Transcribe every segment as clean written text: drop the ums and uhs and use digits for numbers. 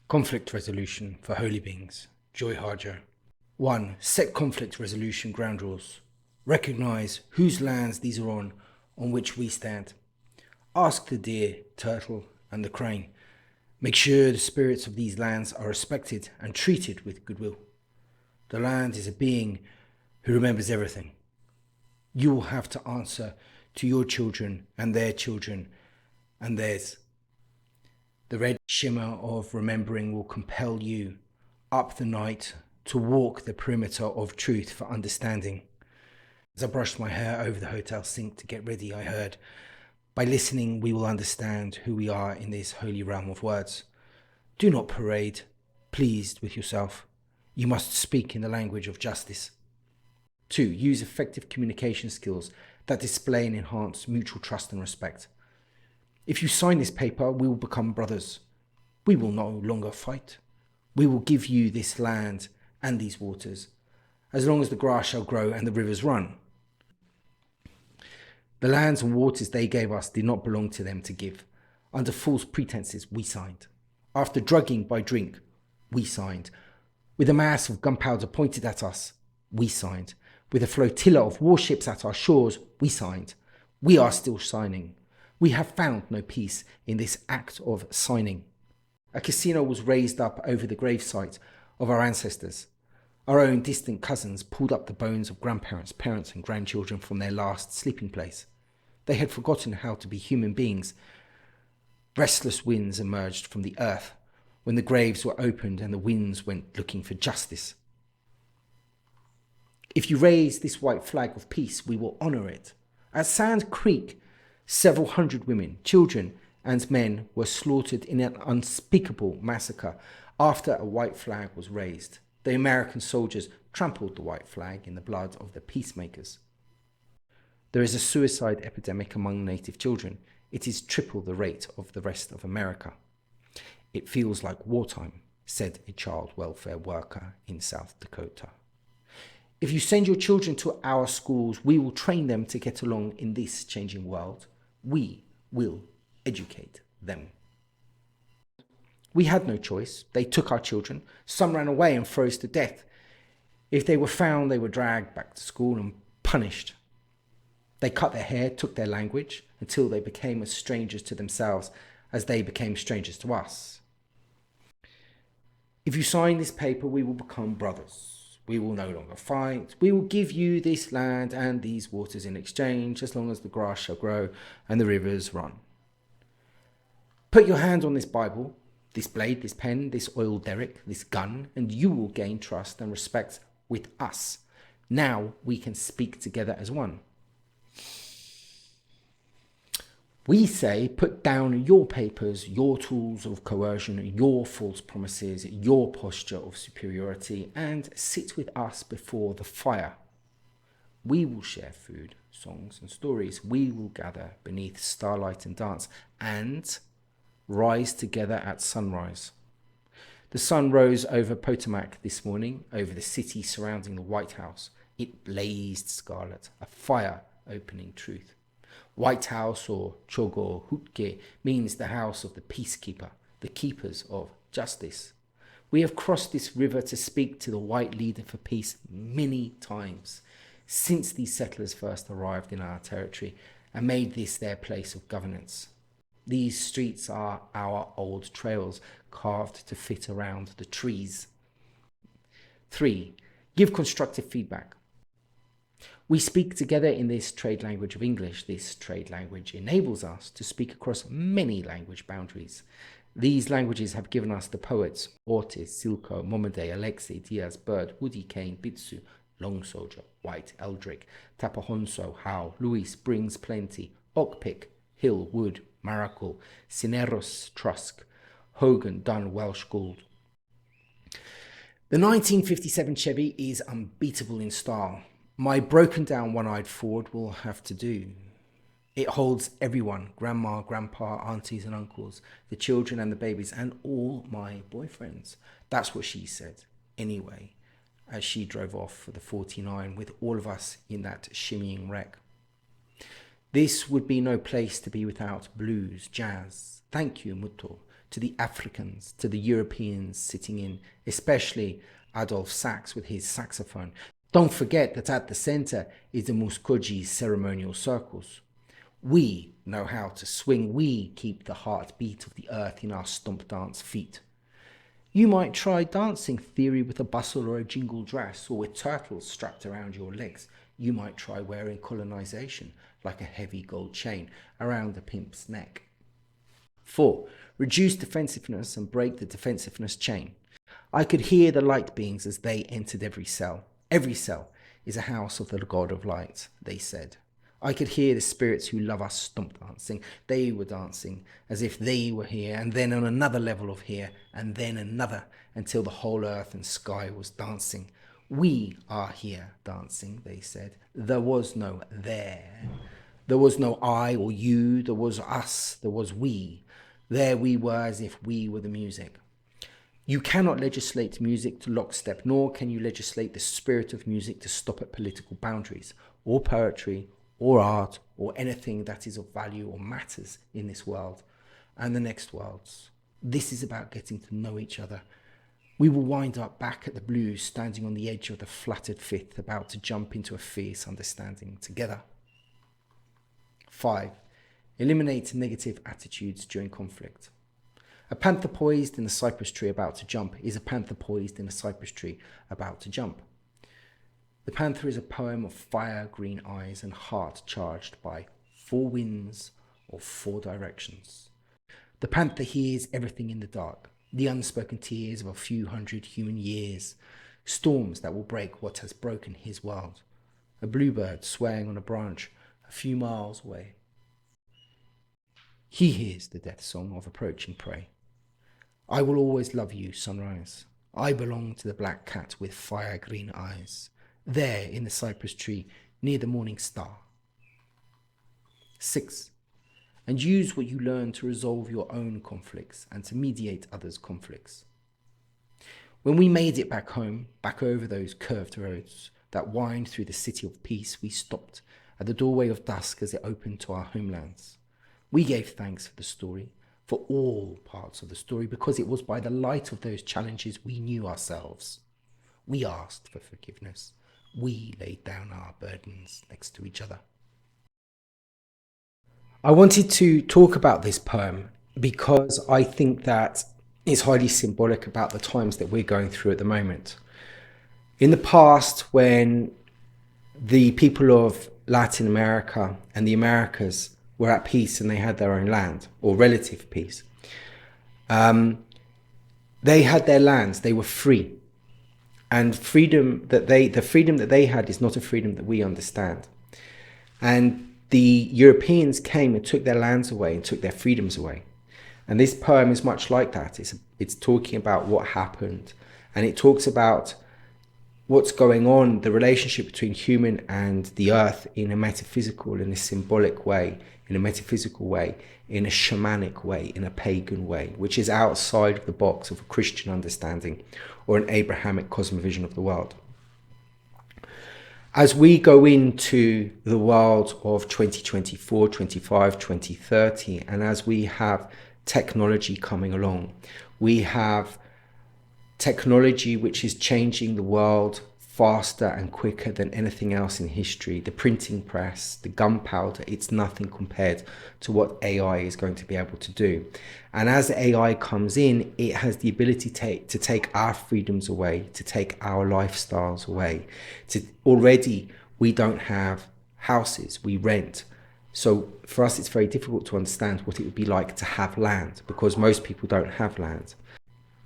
Conflict resolution for holy beings. Joy Harjo. 1. Set conflict resolution ground rules. Recognize whose lands these are on which we stand. Ask the deer, turtle, and the crane. Make sure the spirits of these lands are respected and treated with goodwill. The land is a being who remembers everything. You will have to answer to your children and theirs. The red shimmer of remembering will compel you up the night to walk the perimeter of truth for understanding. As I brushed my hair over the hotel sink to get ready, I heard, by listening, we will understand who we are in this holy realm of words. Do not parade, pleased with yourself. You must speak in the language of justice. 2. Use effective communication skills that display and enhance mutual trust and respect. If you sign this paper, we will become brothers. We will no longer fight. We will give you this land and these waters, as long as the grass shall grow and the rivers run. The lands and waters they gave us did not belong to them to give. Under false pretenses, we signed. After drugging by drink, we signed. With a mass of gunpowder pointed at us, we signed. With a flotilla of warships at our shores, we signed. We are still signing. We have found no peace in this act of signing. A casino was raised up over the gravesite of our ancestors. Our own distant cousins pulled up the bones of grandparents, parents, and grandchildren from their last sleeping place. They had forgotten how to be human beings. Restless winds emerged from the earth when the graves were opened and the winds went looking for justice. If you raise this white flag of peace, we will honor it. At Sand Creek, several hundred women, children, and men were slaughtered in an unspeakable massacre after a white flag was raised. The American soldiers trampled the white flag in the blood of the peacemakers. There is a suicide epidemic among native children. It is triple the rate of the rest of America. It feels like wartime, said a child welfare worker in South Dakota. If you send your children to our schools, we will train them to get along in this changing world. We will educate them. We had no choice. They took our children. Some ran away and froze to death. If they were found, they were dragged back to school and punished. They cut their hair, took their language, until they became as strangers to themselves as they became strangers to us. If you sign this paper, we will become brothers. We will no longer fight. We will give you this land and these waters in exchange, as long as the grass shall grow and the rivers run. Put your hand on this Bible, this blade, this pen, this oil derrick, this gun, and you will gain trust and respect with us. Now we can speak together as one. We say, put down your papers, your tools of coercion, your false promises, your posture of superiority, and sit with us before the fire. We will share food, songs, and stories. We will gather beneath starlight and dance, and rise together at sunrise. The sun rose over Potomac this morning, over the city surrounding the White House. It blazed scarlet, a fire opening truth. White House, or Chogo Hutke, means the house of the peacekeeper, the keepers of justice. We have crossed this river to speak to the white leader for peace many times since these settlers first arrived in our territory and made this their place of governance. These streets are our old trails, carved to fit around the trees. 3. Give constructive feedback. We speak together in this trade language of English. This trade language enables us to speak across many language boundaries. These languages have given us the poets Ortiz, Silko, Momode, Alexei, Diaz, Bird, Woody, Kane, Bitsu, Long Soldier, White, Eldrick, Tapahonso, Howe, Luis, Brings Plenty, Ockpick, Hill, Wood, Maracle, Cineros, Trusk, Hogan, Dunn, Welsh, Gould. The 1957 Chevy is unbeatable in style. My broken down one-eyed Ford will have to do. It holds everyone, grandma, grandpa, aunties and uncles, the children and the babies, and all my boyfriends. That's what she said, anyway, as she drove off for the 49 with all of us in that shimmying wreck. This would be no place to be without blues, jazz. Thank you, Muto, to the Africans, to the Europeans sitting in, especially Adolf Sax with his saxophone. Don't forget that at the center is the Muskogees ceremonial circles. We know how to swing. We keep the heartbeat of the earth in our stomp dance feet. You might try dancing theory with a bustle or a jingle dress, or with turtles strapped around your legs. You might try wearing colonization, like a heavy gold chain around a pimp's neck. 4. Reduce defensiveness and break the defensiveness chain. I could hear the light beings as they entered every cell. Every cell is a house of the God of light, they said. I could hear the spirits who love us stomp dancing. They were dancing as if they were here, and then on another level of here, and then another, until the whole earth and sky was dancing. We are here dancing, they said. There was no there. There was no I or you. There was us. There was we. There we were as if we were the music. You cannot legislate music to lockstep, nor can you legislate the spirit of music to stop at political boundaries, or poetry, or art, or anything that is of value or matters in this world and the next worlds. This is about getting to know each other. We will wind up back at the blues, standing on the edge of the flattered fifth, about to jump into a fierce understanding together. 5. Eliminate negative attitudes during conflict. A panther poised in a cypress tree about to jump is a panther poised in a cypress tree about to jump. The Panther is a poem of fire, green eyes, and heart charged by 4 winds or 4 directions. The Panther hears everything in the dark, the unspoken tears of a few hundred human years, storms that will break what has broken his world, a bluebird swaying on a branch a few miles away. He hears the death song of approaching prey. I will always love you, sunrise. I belong to the black cat with fire green eyes, there in the cypress tree near the morning star. 6. And use what you learn to resolve your own conflicts and to mediate others' conflicts. When we made it back home, back over those curved roads that wind through the city of peace, we stopped at the doorway of dusk as it opened to our homelands. We gave thanks for the story, for all parts of the story, because it was by the light of those challenges we knew ourselves. We asked for forgiveness. We laid down our burdens next to each other. I wanted to talk about this poem because I think that it's highly symbolic about the times that we're going through at the moment. In the past, when the people of Latin America and the Americas were at peace and they had their own land, or relative peace, they had their lands, they were free. And the freedom that they had is not a freedom that we understand. And the Europeans came and took their lands away and took their freedoms away. And this poem is much like that. It's talking about what happened. And it talks about what's going on, the relationship between human and the earth in a metaphysical, in a symbolic way, in a metaphysical way, in a shamanic way, in a pagan way, which is outside of the box of a Christian understanding or an Abrahamic cosmovision of the world. As we go into the world of 2024, 25, 2030, and as we have technology coming along, we have technology which is changing the world faster and quicker than anything else in history. The printing press, the gunpowder, it's nothing compared to what AI is going to be able to do. And as AI comes in, it has the ability to take our freedoms away, to take our lifestyles away. Already, we don't have houses, we rent. So for us, it's very difficult to understand what it would be like to have land, because most people don't have land.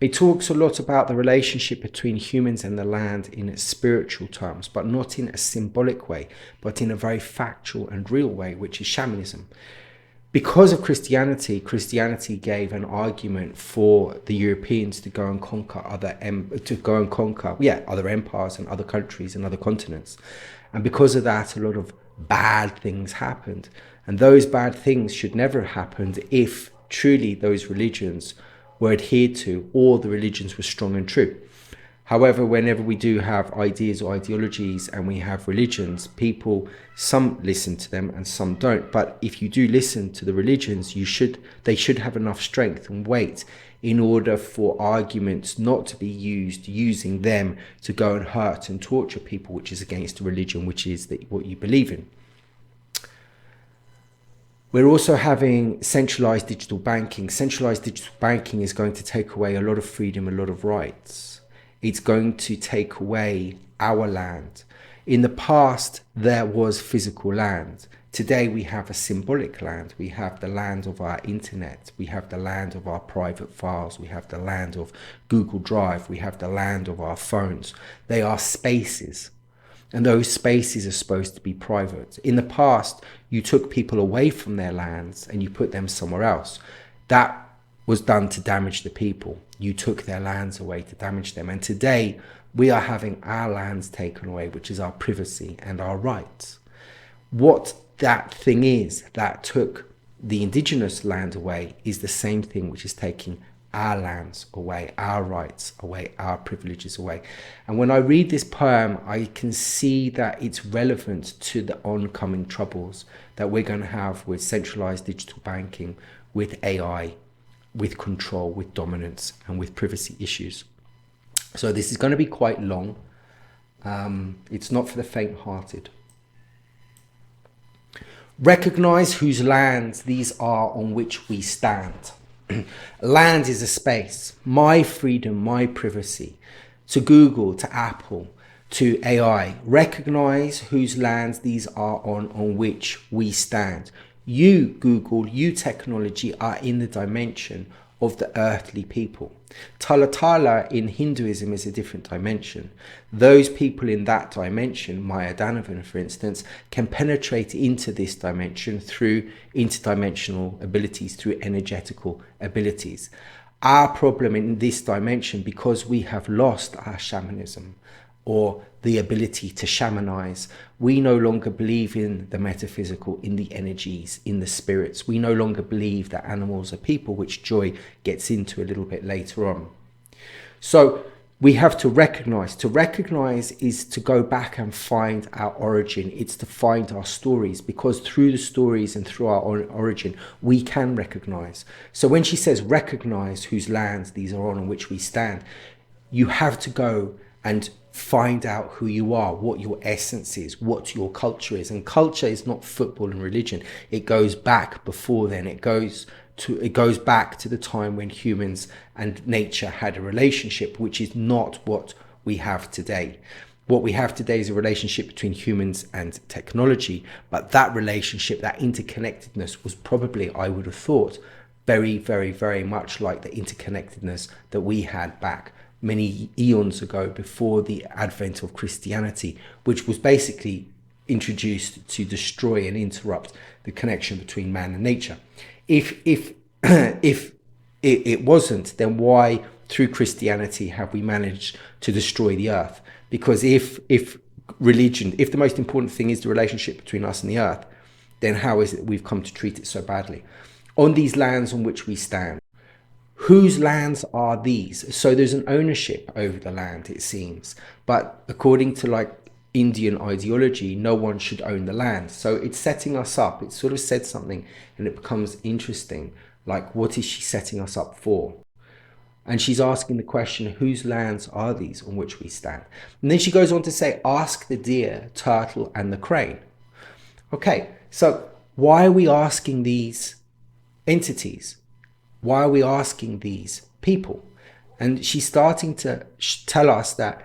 It talks a lot about the relationship between humans and the land in spiritual terms, but not in a symbolic way, but in a very factual and real way, which is shamanism. Because of Christianity, Christianity gave an argument for the Europeans to go and conquer other empires and other countries and other continents. And because of that, a lot of bad things happened. And those bad things should never have happened if truly those religions were adhered to, or the religions were strong and true. However, whenever we do have ideas or ideologies and we have religions, people, some listen to them and some don't. But if you do listen to the religions, they should have enough strength and weight in order for arguments not to be used using them to go and hurt and torture people, which is against the religion, which is what you believe in. We're also having centralized digital banking. Centralized digital banking is going to take away a lot of freedom, a lot of rights. It's going to take away our land. In the past, there was physical land. Today, we have a symbolic land. We have the land of our internet. We have the land of our private files. We have the land of Google Drive. We have the land of our phones. They are spaces. And those spaces are supposed to be private. In the past, you took people away from their lands and you put them somewhere else. That was done to damage the people. You took their lands away to damage them. And today, we are having our lands taken away, which is our privacy and our rights. What that thing is that took the indigenous land away is the same thing which is taking our lands away, our rights away, our privileges away. And when I read this poem, I can see that it's relevant to the oncoming troubles that we're going to have with centralized digital banking, with AI, with control, with dominance, and with privacy issues. So this is going to be quite long. It's not for the faint-hearted. Recognize whose lands these are on which we stand. Land is a space, my freedom, my privacy. To Google, to Apple, to AI, recognize whose lands these are on which we stand. You, Google, you technology are in the dimension of the earthly people. Talatala in Hinduism is a different dimension. Those people in that dimension, Maya Donovan for instance, can penetrate into this dimension through interdimensional abilities, through energetical abilities. Our problem in this dimension, because we have lost our shamanism or the ability to shamanize, we no longer believe in the metaphysical, in the energies, in the spirits. We no longer believe that animals are people, which Joy gets into a little bit later on. So we have to recognize. To recognize is to go back and find our origin. It's to find our stories, because through the stories and through our origin, we can recognize. So when she says recognize whose lands these are on which we stand, you have to go and find out who you are, what your essence is, what your culture is. And culture is not football and religion. It goes back before then. It goes back to the time when humans and nature had a relationship, which is not what we have today. What we have today is a relationship between humans and technology, but that relationship, that interconnectedness was probably, I would have thought, very, very, very much like the interconnectedness that we had back many eons ago before the advent of Christianity, which was basically introduced to destroy and interrupt the connection between man and nature. If it wasn't, then why through Christianity have we managed to destroy the earth? Because if religion, if the most important thing is the relationship between us and the earth, then how is it we've come to treat it so badly? On these lands on which we stand, whose lands are these? So there's an ownership over the land, it seems. But according to like Indian ideology, no one should own the land. So it's setting us up. It sort of said something and it becomes interesting. Like, what is she setting us up for? And she's asking the question, whose lands are these on which we stand? And then she goes on to say, ask the deer, turtle, and the crane. Okay, so why are we asking these entities? Why are we asking these people? And she's starting to tell us that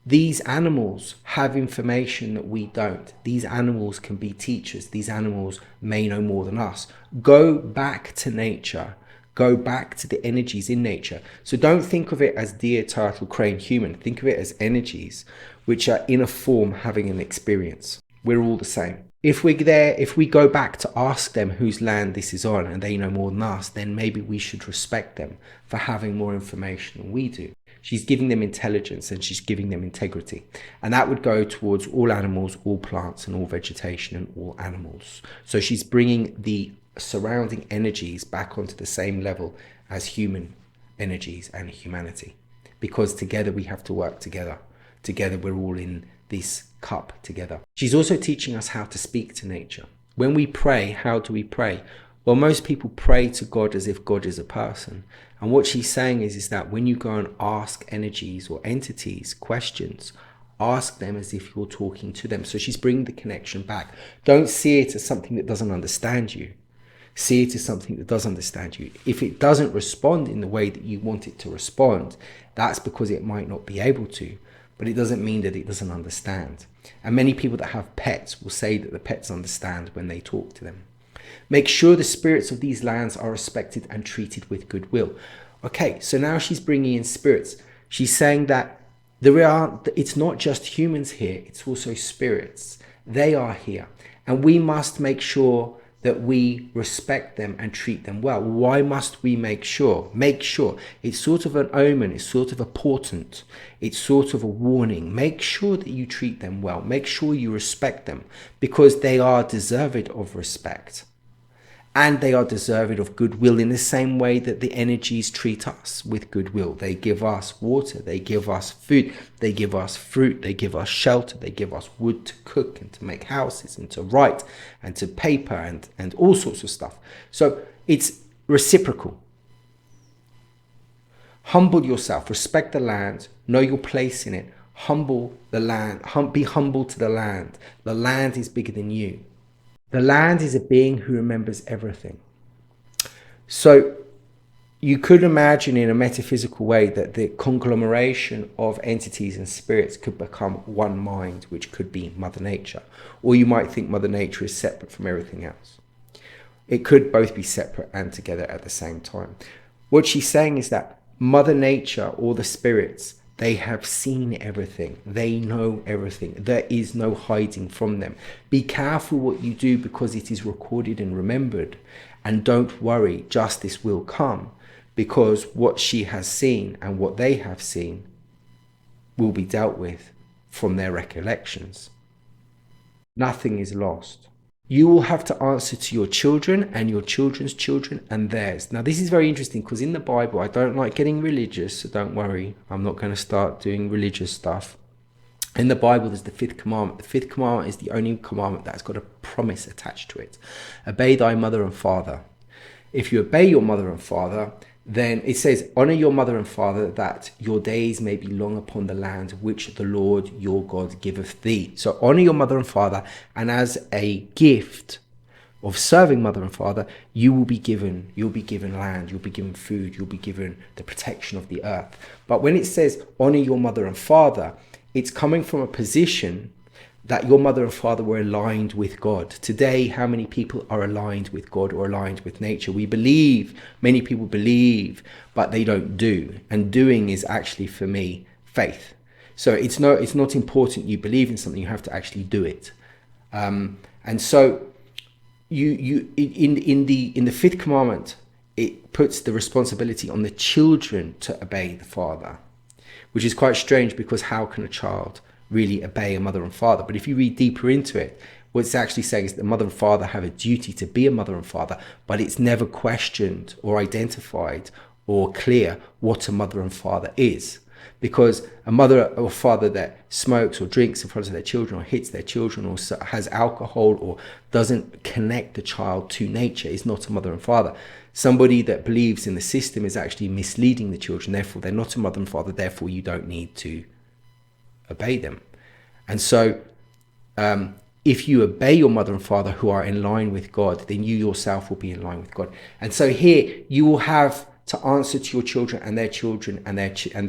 these animals have information that we don't. These animals can be teachers. These animals may know more than us. Go back to nature. Go back to the energies in nature. So don't think of it as deer, turtle, crane, human. Think of it as energies which are in a form having an experience. We're all the same. If we go back to ask them whose land this is on and they know more than us, then maybe we should respect them for having more information than we do. She's giving them intelligence and she's giving them integrity. And that would go towards all animals, all plants and all vegetation and all animals. So she's bringing the surrounding energies back onto the same level as human energies and humanity. because together we have to work together. Together we're all in this cup together. She's also teaching us how to speak to nature. When we pray, how do we pray? Well, most people pray to God as if God is a person. And what she's saying is that when you go and ask energies or entities questions, ask them as if you're talking to them. So she's bringing the connection back. Don't see it as something that doesn't understand you. See it as something that does understand you. If it doesn't respond in the way that you want it to respond, that's because it might not be able to. But it doesn't mean that it doesn't understand. And many people that have pets will say that the pets understand when they talk to them. Make sure the spirits of these lands are respected and treated with goodwill. Okay, so now she's bringing in spirits. She's saying that it's not just humans here, it's also spirits. They are here. And we must make sure that we respect them and treat them well. Why must we make sure? Make sure. It's sort of an omen, it's sort of a portent, it's sort of a warning. Make sure that you treat them well. Make sure you respect them, because they are deserved of respect. And they are deserved of goodwill in the same way that the energies treat us with goodwill. They give us water, they give us food, they give us fruit, they give us shelter, they give us wood to cook and to make houses and to write and to paper and all sorts of stuff. So it's reciprocal. Humble yourself, respect the land, know your place in it, humble the land, be humble to the land. The land is bigger than you. The land is a being who remembers everything. So you could imagine in a metaphysical way that the conglomeration of entities and spirits could become one mind, which could be Mother Nature. Or you might think Mother Nature is separate from everything else. It could both be separate and together at the same time. What she's saying is that Mother Nature, or the spirits, they have seen everything. They know everything. There is no hiding from them. Be careful what you do, because it is recorded and remembered. And don't worry, justice will come, because what she has seen and what they have seen will be dealt with from their recollections. Nothing is lost. You will have to answer to your children and your children's children and theirs. Now, this is very interesting, because in the Bible, I don't like getting religious, so don't worry. I'm not going to start doing religious stuff. In the Bible, there's the fifth commandment. The fifth commandment is the only commandment that's got a promise attached to it. Obey thy mother and father. If you obey your mother and father, then it says, honor your mother and father, that your days may be long upon the land which the Lord your God giveth thee. So honor your mother and father, and as a gift of serving mother and father, you'll be given land, you'll be given food, you'll be given the protection of the earth. But when it says honor your mother and father, it's coming from a position that your mother and father were aligned with God. Today, how many people are aligned with God or aligned with nature? We believe, many people believe, but they don't do. And doing is actually, for me, faith. So it's not important you believe in something, you have to actually do it. And so in the fifth commandment, it puts the responsibility on the children to obey the father, which is quite strange, because how can a child really obey a mother and father? But if you read deeper into it, what it's actually saying is that the mother and father have a duty to be a mother and father, but it's never questioned or identified or clear what a mother and father is. Because a mother or father that smokes or drinks in front of their children, or hits their children, or has alcohol, or doesn't connect the child to nature, is not a mother and father. Somebody that believes in the system is actually misleading the children, therefore they're not a mother and father, therefore you don't need to obey them. And so if you obey your mother and father who are in line with God, then you yourself will be in line with God. And so here you will have to answer to your children and their children and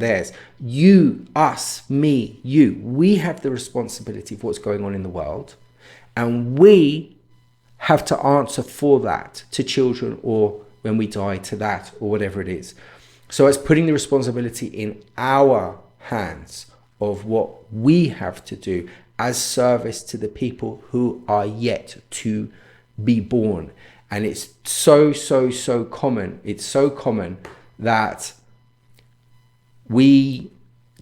theirs. You, us, me, you, we have the responsibility of what's going on in the world, and we have to answer for that to children, or when we die to that, or whatever it is. So it's putting the responsibility in our hands of what we have to do as service to the people who are yet to be born. And it's so common. It's so common that we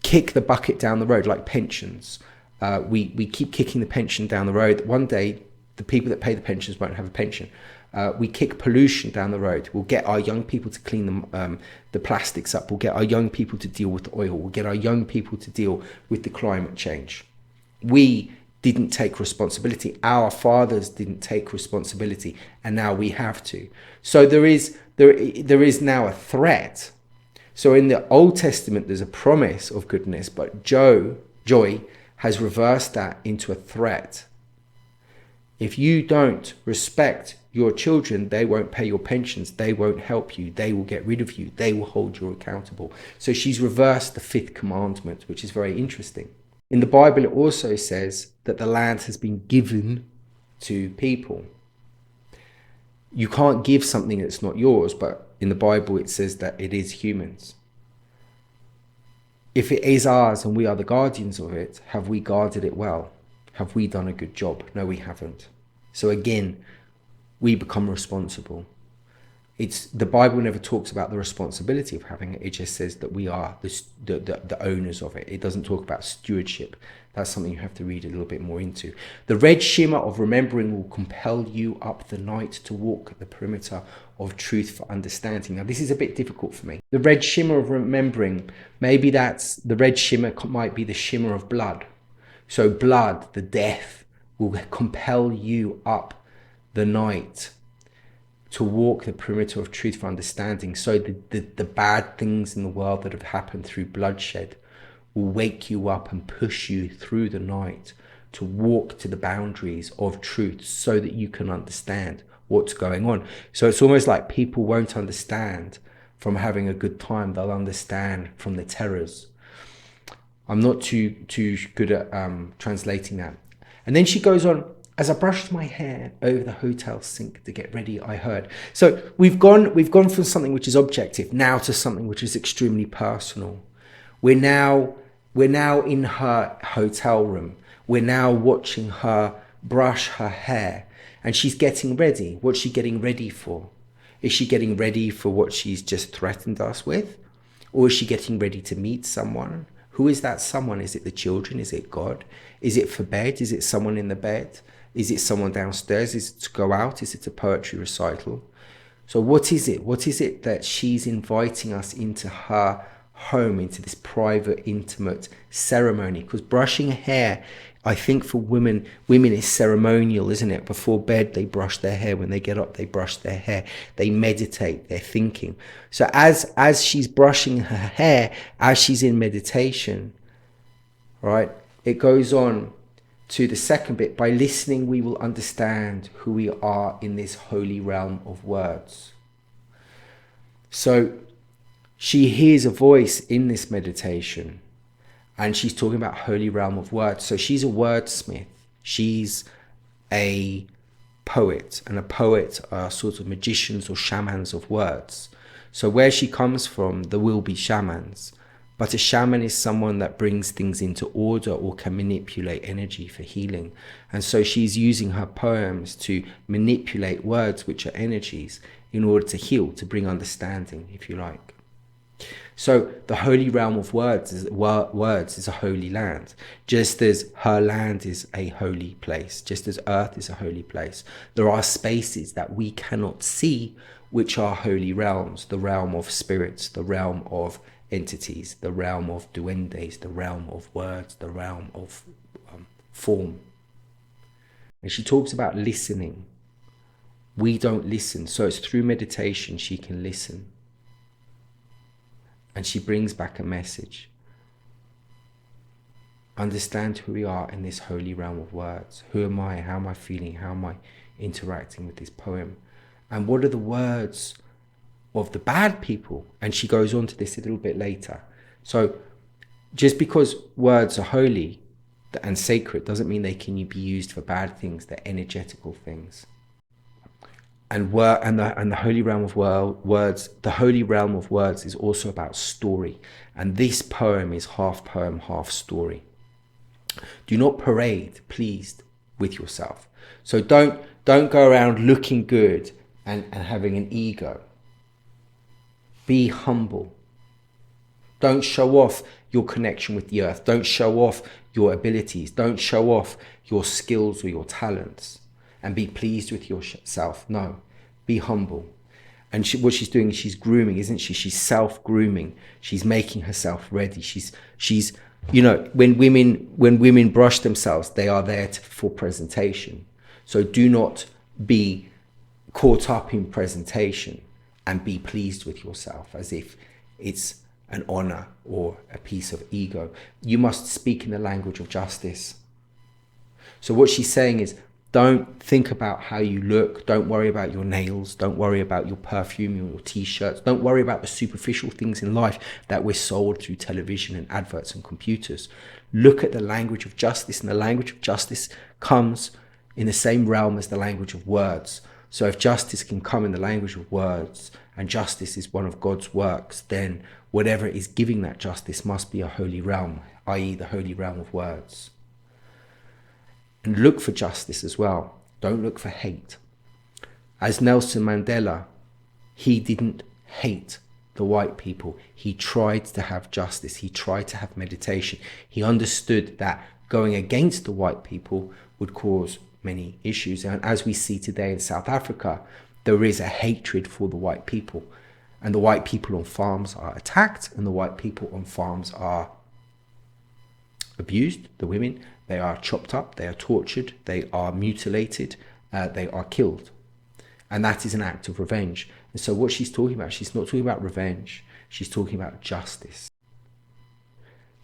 kick the bucket down the road, like pensions. We keep kicking the pension down the road. One day, the people that pay the pensions won't have a pension. We kick pollution down the road. We'll get our young people to clean the plastics up. We'll get our young people to deal with the oil. We'll get our young people to deal with the climate change. We didn't take responsibility. Our fathers didn't take responsibility, and now we have to. So there is now a threat. So in the Old Testament, there's a promise of goodness, but Joy has reversed that into a threat. If you don't respect your children, they won't pay your pensions, they won't help you, they will get rid of you, they will hold you accountable. So she's reversed the 5th commandment, which is very interesting. In the Bible, it also says that the land has been given to people. You can't give something that's not yours, but in the Bible it says that it is humans. If it is ours and we are the guardians of it, have we guarded it well? Have we done a good job? No, we haven't. So again, we become responsible. The Bible never talks about the responsibility of having it. It just says that we are the owners of it. It doesn't talk about stewardship. That's something you have to read a little bit more into. The red shimmer of remembering will compel you up the night to walk the perimeter of truth for understanding. Now, this is a bit difficult for me. The red shimmer of remembering, maybe the red shimmer might be the shimmer of blood. So blood, the death, will compel you up the night to walk the perimeter of truth for understanding. So the bad things in the world that have happened through bloodshed will wake you up and push you through the night to walk to the boundaries of truth so that you can understand what's going on. So it's almost like people won't understand from having a good time. They'll understand from the terrors. I'm not too good at translating that. And then she goes on, as I brushed my hair over the hotel sink to get ready, I heard. So we've gone from something which is objective now to something which is extremely personal. We're now in her hotel room. We're now watching her brush her hair, and she's getting ready. What's she getting ready for? Is she getting ready for what she's just threatened us with? Or is she getting ready to meet someone? Who is that someone? Is it the children? Is it God? Is it for bed? Is it someone in the bed? Is it someone downstairs? Is it to go out? Is it a poetry recital? So what is it? What is it that she's inviting us into her home, into this private, intimate ceremony? Because brushing hair, I think for women is ceremonial, isn't it? Before bed, they brush their hair. When they get up, they brush their hair. They meditate, they're thinking. So as she's brushing her hair, as she's in meditation, right, it goes on to the second bit. By listening, we will understand who we are in this holy realm of words. So she hears a voice in this meditation, and she's talking about holy realm of words. So she's a wordsmith. She's a poet, and a poet are sort of magicians or shamans of words. So where she comes from, there will be shamans. But a shaman is someone that brings things into order or can manipulate energy for healing. And so she's using her poems to manipulate words, which are energies, in order to heal, to bring understanding, if you like. So the holy realm of words is a holy land, just as her land is a holy place, just as earth is a holy place. There are spaces that we cannot see, which are holy realms, the realm of spirits, the realm of entities, the realm of duendes, the realm of words, the realm of form. And she talks about listening. We don't listen, so it's through meditation she can listen. And she brings back a message. Understand who we are in this holy realm of words. Who am I? How am I feeling? How am I interacting with this poem? And what are the words of the bad people? And she goes on to this a little bit later. So just because words are holy and sacred doesn't mean they can be used for bad things. They're energetical things. And the holy realm of words, the holy realm of words is also about story. And this poem is half poem, half story. Do not parade pleased with yourself. So don't go around looking good and having an ego. Be humble. Don't show off your connection with the earth. Don't show off your abilities. Don't show off your skills or your talents and be pleased with yourself. No, Be humble. And what she's doing is she's grooming, isn't she? She's self-grooming. She's making herself ready. She's when women brush themselves, they are there for presentation. So do not be caught up in presentation, and be pleased with yourself as if it's an honor or a piece of ego. You must speak in the language of justice. So what she's saying is, don't think about how you look. Don't worry about your nails. Don't worry about your perfume or your t-shirts. Don't worry about the superficial things in life that we're sold through television and adverts and computers. Look at the language of justice, and the language of justice comes in the same realm as the language of words. So if justice can come in the language of words, and justice is one of God's works, then whatever is giving that justice must be a holy realm, i.e. the holy realm of words. And look for justice as well. Don't look for hate. As Nelson Mandela, he didn't hate the white people. He tried to have justice. He tried to have meditation. He understood that going against the white people would cause many issues. And as we see today in South Africa, there is a hatred for the white people. And the white people on farms are attacked, and the white people on farms are abused, the women. They are chopped up, they are tortured, they are mutilated, they are killed. And that is an act of revenge. And so what she's talking about, she's not talking about revenge, she's talking about justice.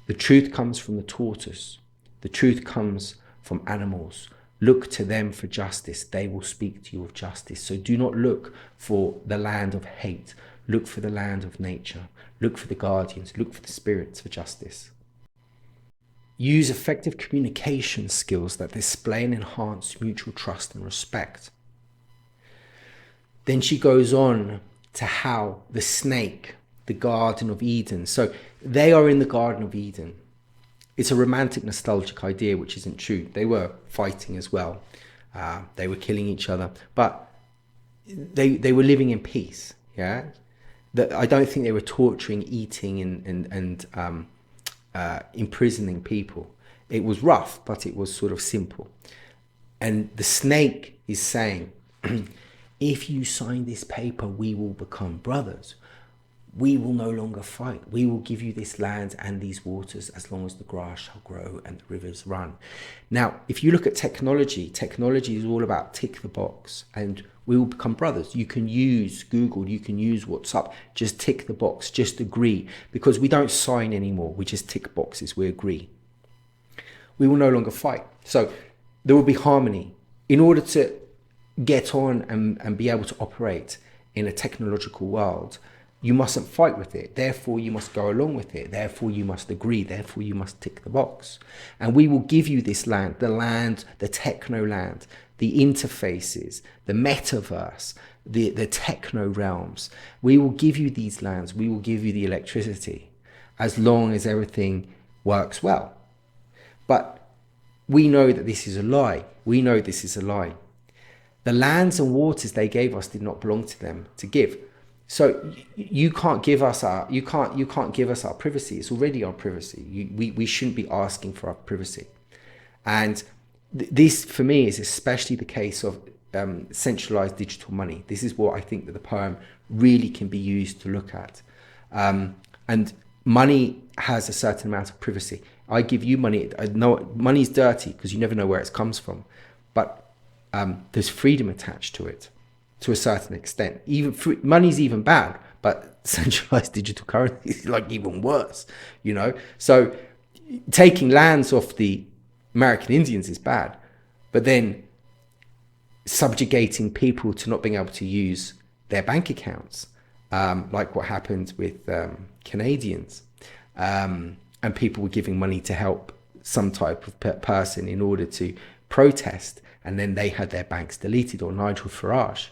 The truth comes from the tortoise. The truth comes from animals. Look to them for justice. They will speak to you of justice. So do not look for the land of hate. Look for the land of nature. Look for the guardians. Look for the spirits for justice. Use effective communication skills that display and enhance mutual trust and respect. Then she goes on to how the snake, the Garden of Eden. So they are in the Garden of Eden. It's a romantic, nostalgic idea, which isn't true. They were fighting as well. They were killing each other, but they were living in peace. Yeah, I don't think they were torturing, eating, and imprisoning people. It was rough, but it was sort of simple. And the snake is saying, if you sign this paper, we will become brothers. We will no longer fight. We will give you this land and these waters as long as the grass shall grow and the rivers run. Now, if you look at technology is all about tick the box, and we will become brothers. You can use Google, you can use WhatsApp, just tick the box, just agree, because we don't sign anymore. We just tick boxes, we agree. We will no longer fight. So there will be harmony. In order to get on and be able to operate in a technological world, you mustn't fight with it. Therefore, you must go along with it. Therefore, you must agree. Therefore, you must tick the box. And we will give you this land, the techno land, the interfaces, the metaverse, the techno realms. We will give you these lands. We will give you the electricity as long as everything works well. But we know that this is a lie. We know this is a lie. The lands and waters they gave us did not belong to them to give. So you can't give us our privacy. It's already our privacy. We shouldn't be asking for our privacy. And this, for me, is especially the case of centralized digital money. This is what I think that the poem really can be used to look at. And money has a certain amount of privacy. I give you money. I know money's dirty because you never know where it comes from. But there's freedom attached to it to a certain extent. Money's even bad, but centralized digital currency is like even worse, you know? So taking lands off the American Indians is bad, but then subjugating people to not being able to use their bank accounts, like what happened with Canadians, and people were giving money to help some type of person in order to protest, and then they had their banks deleted, or Nigel Farage.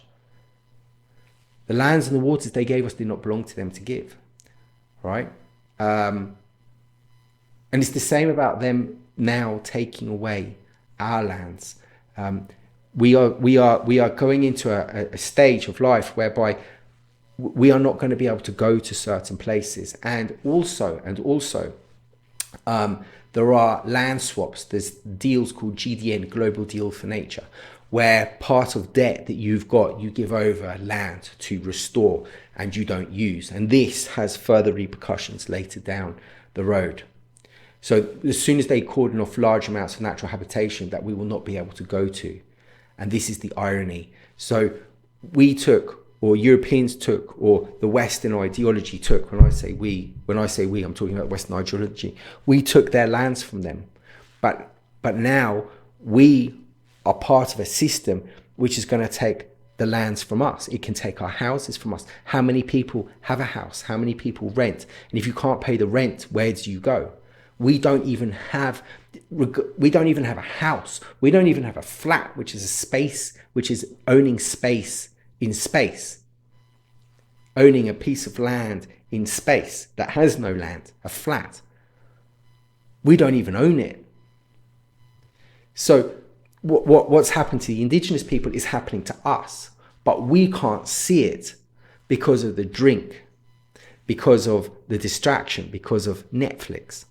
The lands and the waters they gave us did not belong to them to give, right? And it's the same about them now taking away our lands. We are going into a stage of life whereby we are not going to be able to go to certain places, and also there are land swaps. There's deals called GDN, Global Deal for Nature, where part of debt that you've got, you give over land to restore and you don't use. And this has further repercussions later down the road. So as soon as they cordon off large amounts of natural habitation that we will not be able to go to. And this is the irony. So we took, or Europeans took, or the Western ideology took, when I say we, I'm talking about Western ideology, we took their lands from them. But now we are part of a system which is going to take the lands from us. It can take our houses from us. How many people have a house? How many people rent? And if you can't pay the rent, where do you go? We don't even have a house. We don't even have a flat, which is a space, which is owning space in space. Owning a piece of land in space that has no land, a flat. We don't even own it. So what's happened to the indigenous people is happening to us, but we can't see it because of the drink, because of the distraction, because of Netflix.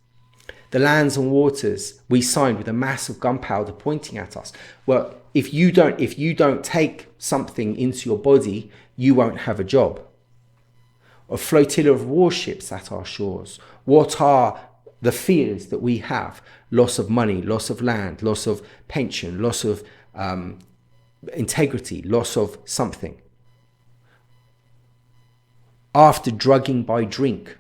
The lands and waters we signed with a mass of gunpowder pointing at us. Well, if you don't take something into your body, you won't have a job. A flotilla of warships at our shores. What are the fears that we have? Loss of money, loss of land, loss of pension, loss of integrity, loss of something. After drugging by drink,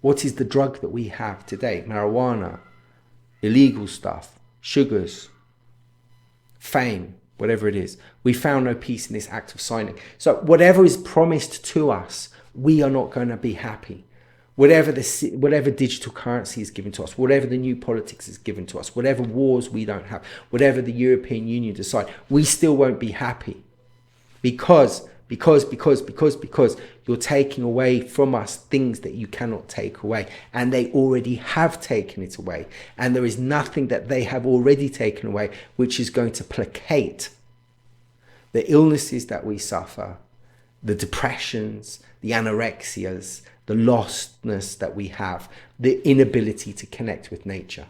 what is the drug that we have today? Marijuana, illegal stuff, sugars, fame, whatever it is. We found no peace in this act of signing. So whatever is promised to us, we are not going to be happy. Whatever digital currency is given to us, whatever the new politics is given to us, whatever wars we don't have, whatever the European Union decide, we still won't be happy. Because you're taking away from us things that you cannot take away. And they already have taken it away. And there is nothing that they have already taken away which is going to placate the illnesses that we suffer, the depressions, the anorexias, the lostness that we have, the inability to connect with nature.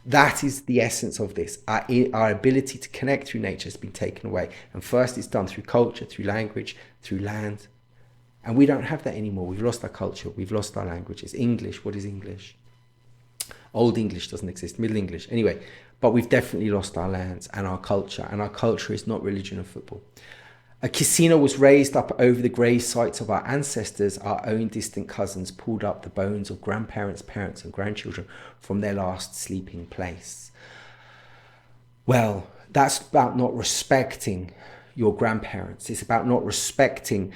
That is the essence of this. Our ability to connect through nature has been taken away. And first it's done through culture, through language, through land. And we don't have that anymore. We've lost our culture. We've lost our languages. English, what is English? Old English doesn't exist. Middle English. Anyway, but we've definitely lost our lands and our culture. And our culture is not religion or football. A casino was raised up over the grave sites of our ancestors. Our own distant cousins pulled up the bones of grandparents, parents and grandchildren from their last sleeping place. Well, that's about not respecting your grandparents. It's about not respecting.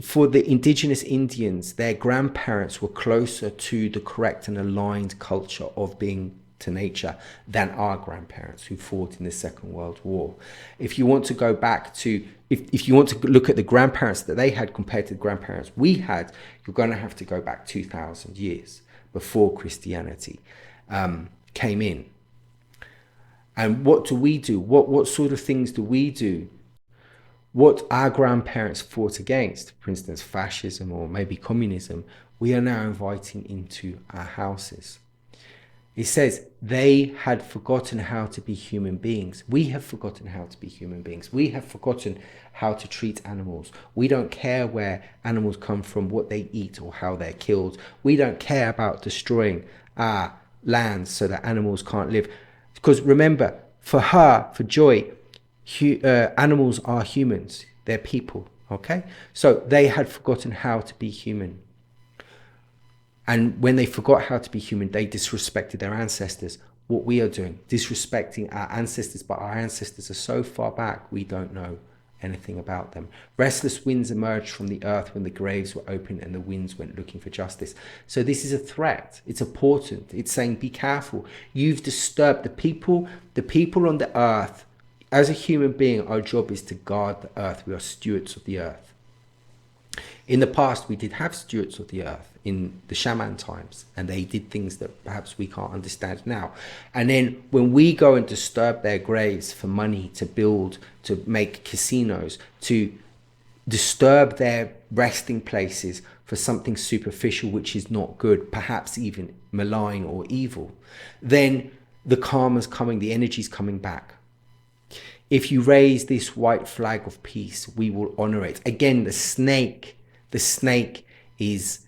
For the indigenous Indians, their grandparents were closer to the correct and aligned culture of being to nature than our grandparents who fought in the Second World War. If you want to go back to, if you want to look at the grandparents that they had compared to the grandparents we had, you're going to have to go back 2,000 years before Christianity came in. And what do we do? What sort of things do we do? What our grandparents fought against, for instance, fascism or maybe communism, we are now inviting into our houses. It says they had forgotten how to be human beings. We have forgotten how to be human beings. We have forgotten how to treat animals. We don't care where animals come from, what they eat or how they're killed. We don't care about destroying our lands so that animals can't live. Because remember, for her, for Joy, animals are humans. They're people, okay? So they had forgotten how to be human. And when they forgot how to be human, they disrespected their ancestors. What we are doing, disrespecting our ancestors, but our ancestors are so far back, we don't know anything about them. Restless winds emerged from the earth when the graves were opened and the winds went looking for justice. So this is a threat. It's important. It's saying, be careful. You've disturbed the people on the earth. As a human being, our job is to guard the earth. We are stewards of the earth. In the past, we did have stewards of the earth in the shaman times, and they did things that perhaps we can't understand now. And then when we go and disturb their graves for money to build, to make casinos, to disturb their resting places for something superficial which is not good, perhaps even malign or evil, then the karma's coming, the energy's coming back. If you raise this white flag of peace, we will honor it. Again, the snake is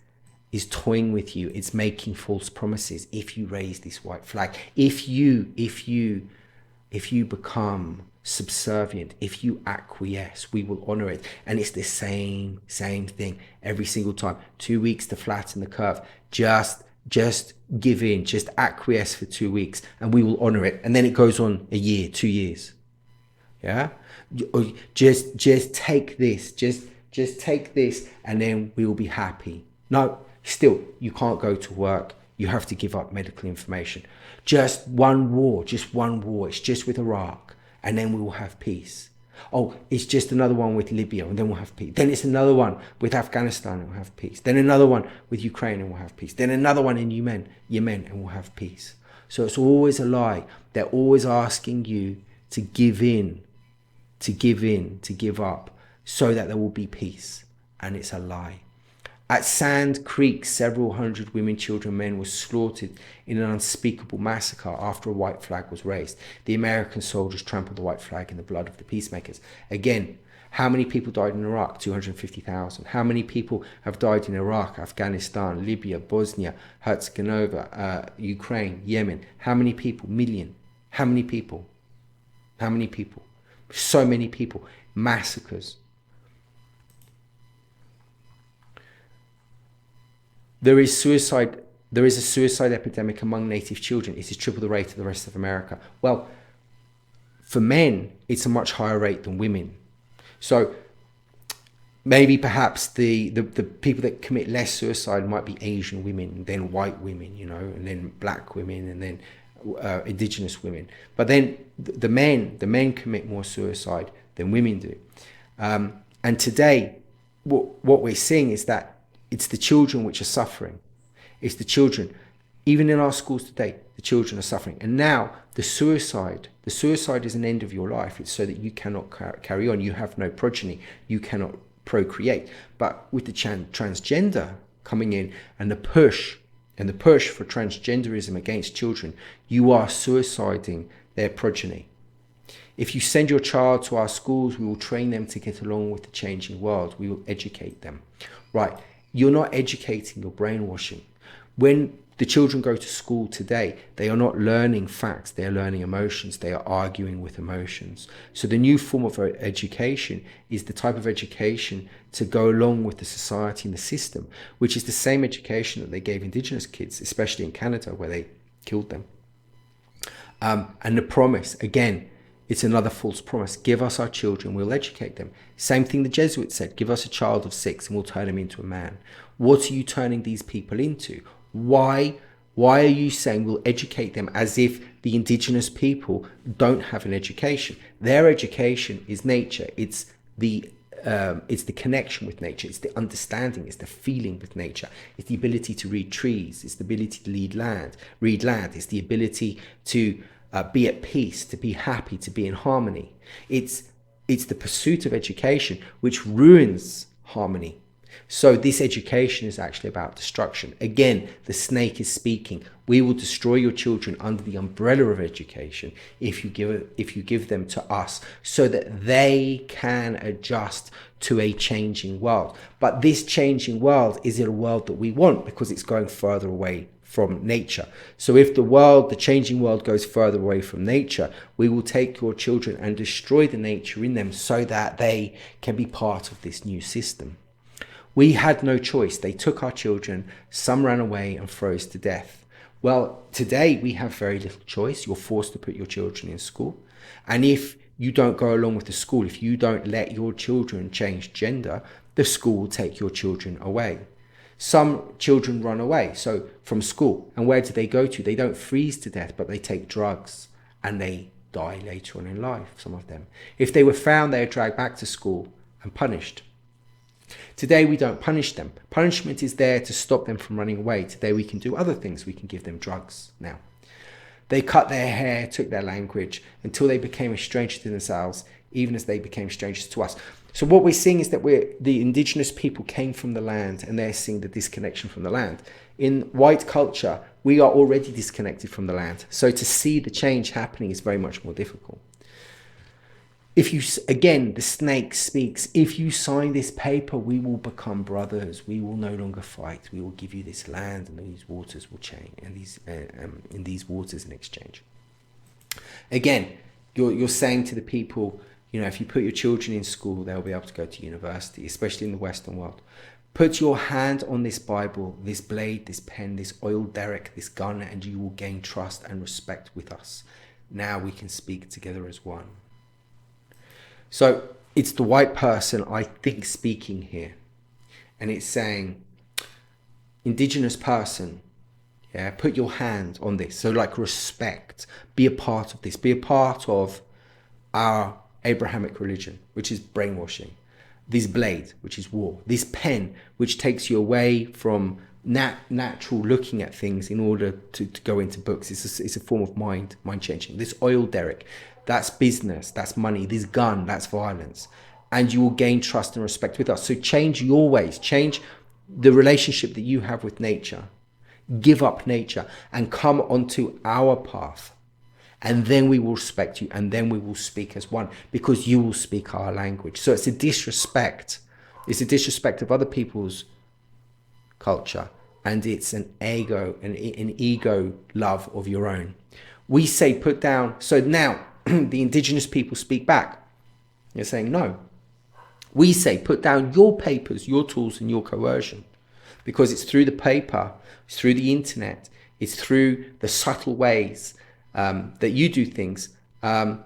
toying with you. It's making false promises. If you raise this white flag, if you become subservient, if you acquiesce, we will honor it. And it's the same thing every single time. 2 weeks to flatten the curve. Just give in, just acquiesce for 2 weeks, and we will honor it. And then it goes on a year, 2 years. Yeah, just take this, just take this, and then we will be happy. No, still, you can't go to work. You have to give up medical information. Just one war. It's just with Iraq, and then we will have peace. Oh, it's just another one with Libya, and then we'll have peace. Then it's another one with Afghanistan, and we'll have peace. Then another one with Ukraine, and we'll have peace. Then another one in Yemen, and we'll have peace. So it's always a lie. They're always asking you to give in, to give up, so that there will be peace. And it's a lie. At Sand Creek, several hundred women, children, men were slaughtered in an unspeakable massacre after a white flag was raised. The American soldiers trampled the white flag in the blood of the peacemakers. Again, how many people died in Iraq? 250,000. How many people have died in Iraq, Afghanistan, Libya, Bosnia, Herzegovina, Ukraine, Yemen? How many people? Million. How many people? How many people? So many people. Massacres. There is a suicide epidemic among native children. It is triple the rate of the rest of America. Well, for men, it's a much higher rate than women. So maybe perhaps the people that commit less suicide might be Asian women, then white women, and then black women, and then indigenous women. But then the men commit more suicide than women do. And today, what we're seeing is that it's the children which are suffering. It's the children. Even in our schools today, the children are suffering. And now the suicide is an end of your life. It's so that you cannot carry on. You have no progeny. You cannot procreate. But with the transgender coming in and the push for transgenderism against children, you are suiciding their progeny. If you send your child to our schools, we will train them to get along with the changing world. We will educate them. Right. You're not educating, you're brainwashing. When the children go to school today, they are not learning facts, they are learning emotions, they are arguing with emotions. So the new form of education is the type of education to go along with the society and the system, which is the same education that they gave indigenous kids, especially in Canada where they killed them. And the promise, again, it's another false promise. Give us our children, we'll educate them. Same thing the Jesuits said, give us a child of 6 and we'll turn him into a man. What are you turning these people into? Why are you saying we'll educate them as if the indigenous people don't have an education? Their education is nature. It's the connection with nature. It's the understanding. It's the feeling with nature. It's the ability to read trees. It's the ability to read land. It's the ability to be at peace, to be happy, to be in harmony. It's the pursuit of education which ruins harmony. So this education is actually about destruction. Again, the snake is speaking. We will destroy your children under the umbrella of education if you give them to us so that they can adjust to a changing world. But this changing world is a world that we want because it's going further away from nature. So if the changing world goes further away from nature, we will take your children and destroy the nature in them so that they can be part of this new system. We had no choice. They took our children, some ran away and froze to death. Well, today we have very little choice. You're forced to put your children in school. And if you don't go along with the school, if you don't let your children change gender, the school will take your children away. Some children run away, so from school. And where do they go to? They don't freeze to death, but they take drugs and they die later on in life, some of them. If they were found, they are dragged back to school and punished. Today, we don't punish them. Punishment is there to stop them from running away. Today, we can do other things. We can give them drugs now. They cut their hair, took their language, until they became a stranger to themselves, even as they became strangers to us. So what we're seeing is that the indigenous people came from the land and they're seeing the disconnection from the land. In white culture, we are already disconnected from the land. So to see the change happening is very much more difficult. If you, again, the snake speaks, if you sign this paper, we will become brothers. We will no longer fight. We will give you this land, and these waters will change, and these waters in exchange. Again, you're saying to the people, if you put your children in school, they'll be able to go to university, especially in the Western world. Put your hand on this Bible, this blade, this pen, this oil derrick, this gun, and you will gain trust and respect with us. Now we can speak together as one. So it's the white person, I think, speaking here. And it's saying, indigenous person, put your hand on this. So like respect, be a part of this, be a part of our Abrahamic religion, which is brainwashing. This blade, which is war. This pen, which takes you away from natural looking at things in order to go into books. It's a form of mind changing. This oil derrick, that's business, that's money. This gun, that's violence. And you will gain trust and respect with us. So change your ways, change the relationship that you have with nature. Give up nature and come onto our path. And then we will respect you, and then we will speak as one, because you will speak our language. So it's a disrespect. It's a disrespect of other people's culture, and it's an ego love of your own. We say put down. So now the indigenous people speak back. They're saying no. We say put down your papers, your tools, and your coercion, because it's through the paper, it's through the internet, it's through the subtle ways that you do things,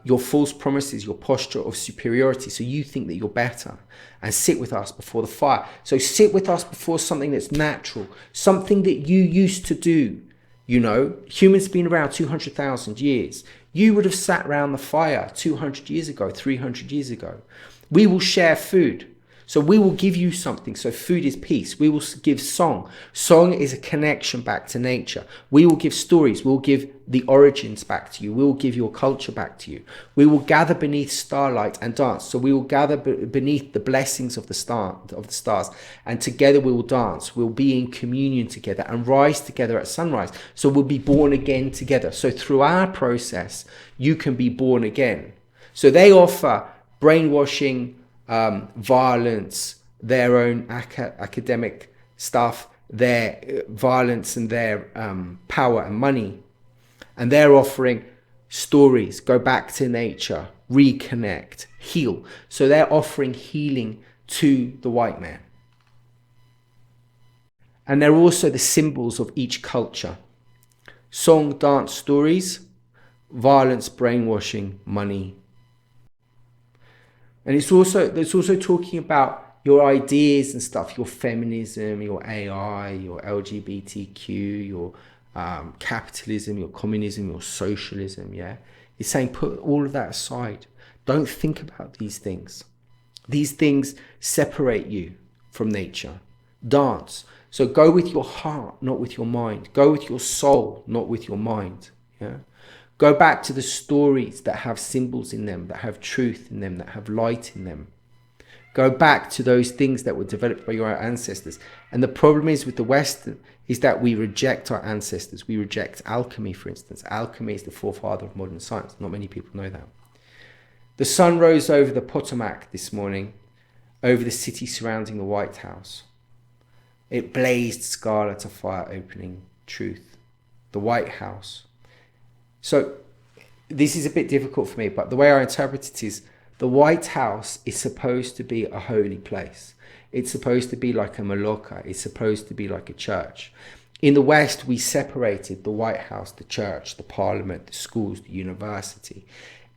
your false promises, your posture of superiority. So you think that you're better, and sit with us before the fire. So sit with us before something that's natural, something that you used to do. Humans have been around 200,000 years. You would have sat around the fire 200 years ago, 300 years ago. We will share food. So we will give you something. So food is peace. We will give song. Song is a connection back to nature. We will give stories. We will give the origins back to you. We will give your culture back to you. We will gather beneath starlight and dance. So we will gather beneath the blessings of the stars, and together we will dance. We'll be in communion together and rise together at sunrise. So we'll be born again together. So through our process, you can be born again. So they offer brainwashing, violence, their own academic stuff, their violence and their power and money. And they're offering stories, go back to nature, reconnect, heal. So they're offering healing to the white man. And they're also the symbols of each culture. Song, dance, stories, violence, brainwashing, money. And it's also talking about your ideas and stuff, your feminism, your AI, your LGBTQ, your capitalism, your communism, your socialism. It's saying put all of that aside. Don't think about these things. These things separate you from nature. Dance. So go with your heart, not with your mind. Go with your soul, not with your mind. Go back to the stories that have symbols in them, that have truth in them, that have light in them. Go back to those things that were developed by your ancestors. And the problem is with the West is that we reject our ancestors. We reject alchemy, for instance. Alchemy is the forefather of modern science. Not many people know that. The sun rose over the Potomac this morning, over the city surrounding the White House. It blazed scarlet of fire opening truth. The White House. So this is a bit difficult for me, but the way I interpret it is the White House is supposed to be a holy place. It's supposed to be like a maloka. It's supposed to be like a church. In the West, we separated the White House, the church, the parliament, the schools, the university.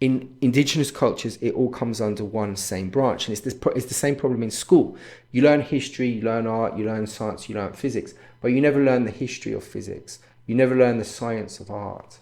In indigenous cultures, it all comes under one same branch. And it's the same problem in school. You learn history, you learn art, you learn science, you learn physics, but you never learn the history of physics. You never learn the science of art.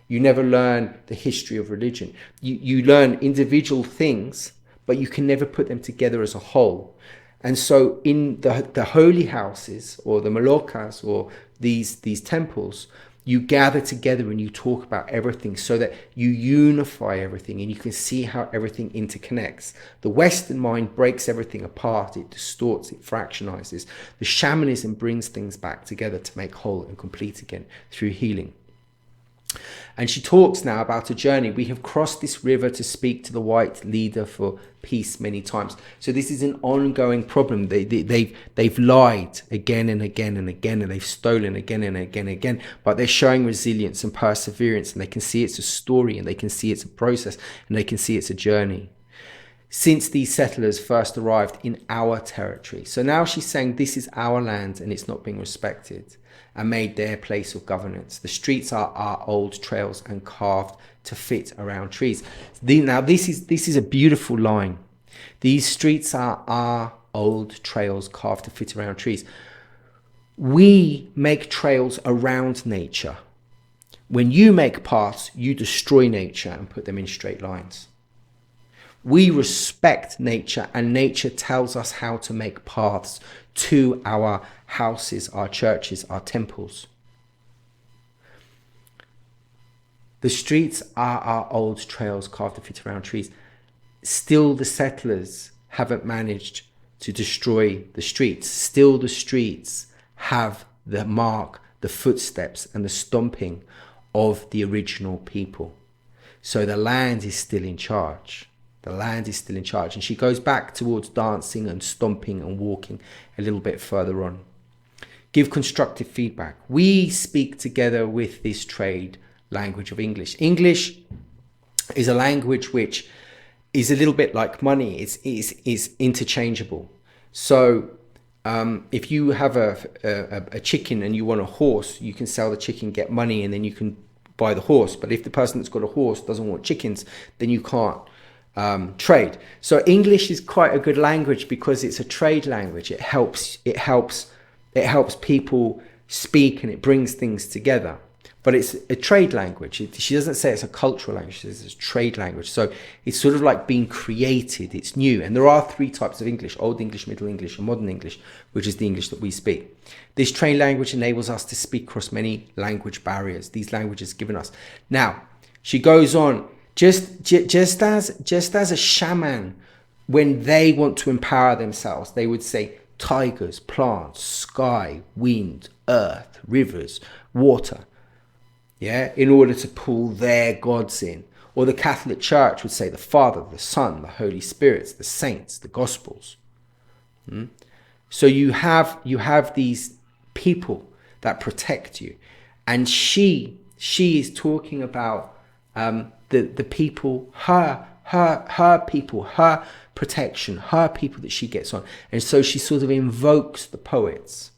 You never learn the history of religion. You learn individual things, but you can never put them together as a whole. And so in the holy houses or the malokas or these temples, you gather together and you talk about everything so that you unify everything and you can see how everything interconnects. The Western mind breaks everything apart. It distorts, it fractionizes. The shamanism brings things back together to make whole and complete again through healing. And she talks now about a journey. We have crossed this river to speak to the white leader for peace many times. So this is an ongoing problem. They've lied again and again and again, and they've stolen again and again and again. But they're showing resilience and perseverance, and they can see it's a story, and they can see it's a process, and they can see it's a journey. Since these settlers first arrived in our territory. So now she's saying this is our land and it's not being respected and made their place of governance. The streets are our old trails and carved to fit around trees. Now this is a beautiful line. These streets are our old trails carved to fit around trees. We make trails around nature. When you make paths, you destroy nature and put them in straight lines. We respect nature, and nature tells us how to make paths to our houses, our churches, our temples. The streets are our old trails carved to fit around trees. Still, the settlers haven't managed to destroy the streets. Still, the streets have the mark, the footsteps, and the stomping of the original people. So the land is still in charge. The land is still in charge. And she goes back towards dancing and stomping and walking a little bit further on. Give constructive feedback. We speak together with this trade language of English. English is a language which is a little bit like money. It's interchangeable. So if you have a chicken and you want a horse, you can sell the chicken, get money, and then you can buy the horse. But if the person that's got a horse doesn't want chickens, then you can't trade. So English is quite a good language because it's a trade language. It helps people speak and it brings things together. But it's a trade language. She doesn't say it's a cultural language. She says it's a trade language. So it's sort of like being created. It's new. And there are three types of English: Old English, Middle English, and Modern English, which is the English that we speak. This trade language enables us to speak across many language barriers. These languages given us. Now, she goes on. Just as a shaman, when they want to empower themselves, they would say tigers, plants, sky, wind, earth, rivers, water, in order to pull their gods in. Or the Catholic Church would say the Father, the Son, the Holy Spirit, the saints, the Gospels. So you have these people that protect you, and she is talking about the people, her people, her protection, her people that she gets on. And so she sort of invokes the poets.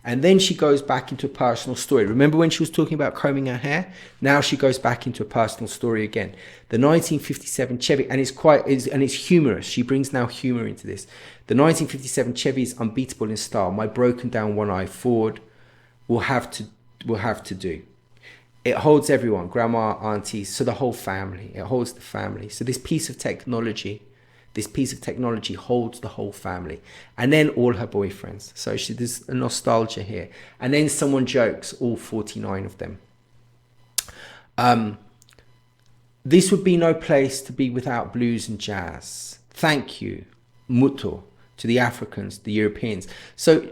And then she goes back into a personal story. Remember when she was talking about combing her hair? Now she goes back into a personal story again. The 1957 Chevy, and it's humorous. She brings now humor into this. The 1957 Chevy is unbeatable in style. My broken down one-eye Ford will have to do. It holds everyone, grandma, aunties, so the whole family. It holds the family. So this piece of technology holds the whole family. And then all her boyfriends. So there's a nostalgia here. And then someone jokes, all 49 of them. This would be no place to be without blues and jazz. Thank you, muto, to the Africans, the Europeans. So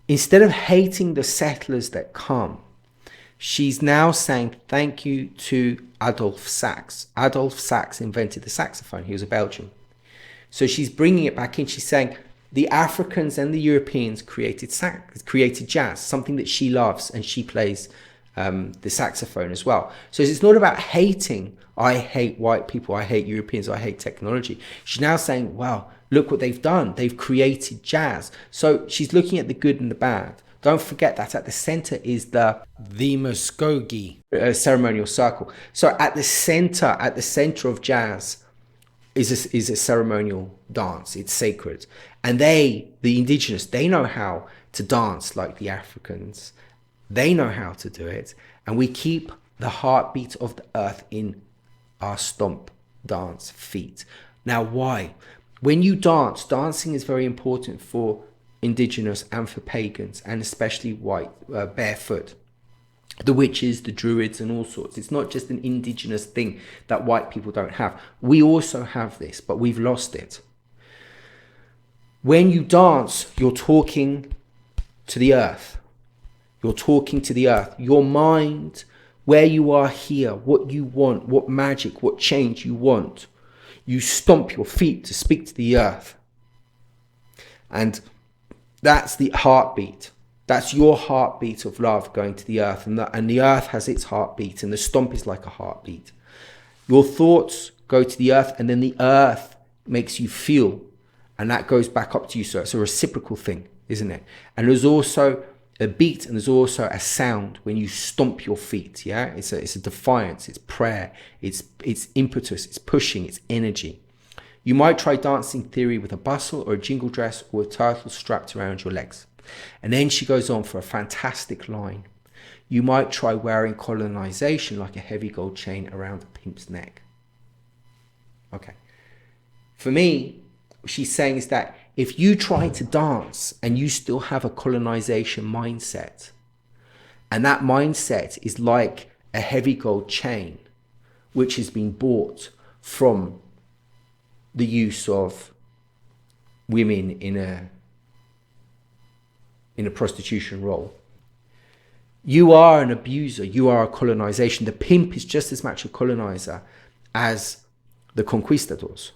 instead of hating the settlers that come, she's now saying thank you to Adolphe Sax. Adolphe Sax invented the saxophone. He was a Belgian. So she's bringing it back in. She's saying the Africans and the Europeans created jazz, something that she loves, and she plays the saxophone as well. So it's not about hating. I hate white people. I hate Europeans. I hate technology. She's now saying, wow, look what they've done. They've created jazz. So she's looking at the good and the bad. Don't forget that at the center is the Muskogee ceremonial circle. So at the center of jazz is a ceremonial dance. It's sacred. And the indigenous, they know how to dance like the Africans. They know how to do it. And we keep the heartbeat of the earth in our stomp dance feet. Now, why? When you dance, dancing is very important for indigenous and for pagans, and especially white, barefoot, the witches, the druids, and all sorts. It's not just an indigenous thing that white people don't have. We also have this, but we've lost it. When you dance, you're talking to the earth. You're talking to the earth. Your mind where you are here, what you want, what magic, what change you want. You stomp your feet to speak to the earth. And that's the heartbeat. That's your heartbeat of love going to the earth. And the earth has its heartbeat, and the stomp is like a heartbeat. Your thoughts go to the earth, and then the earth makes you feel, and that goes back up to you. So it's a reciprocal thing, isn't it? And there's also a beat, and there's also a sound when you stomp your feet. Yeah, it's a defiance, it's prayer, it's impetus, it's pushing, it's energy. You might try dancing theory with a bustle or a jingle dress or a turtle strapped around your legs. And then she goes on for a fantastic line. You might try wearing colonization like a heavy gold chain around a pimp's neck. Okay. For me, what she's saying is that if you try to dance and you still have a colonization mindset, and that mindset is like a heavy gold chain, which has been bought from the use of women in a prostitution role, you are an abuser, you are a colonization. The pimp is just as much a colonizer as the conquistadors.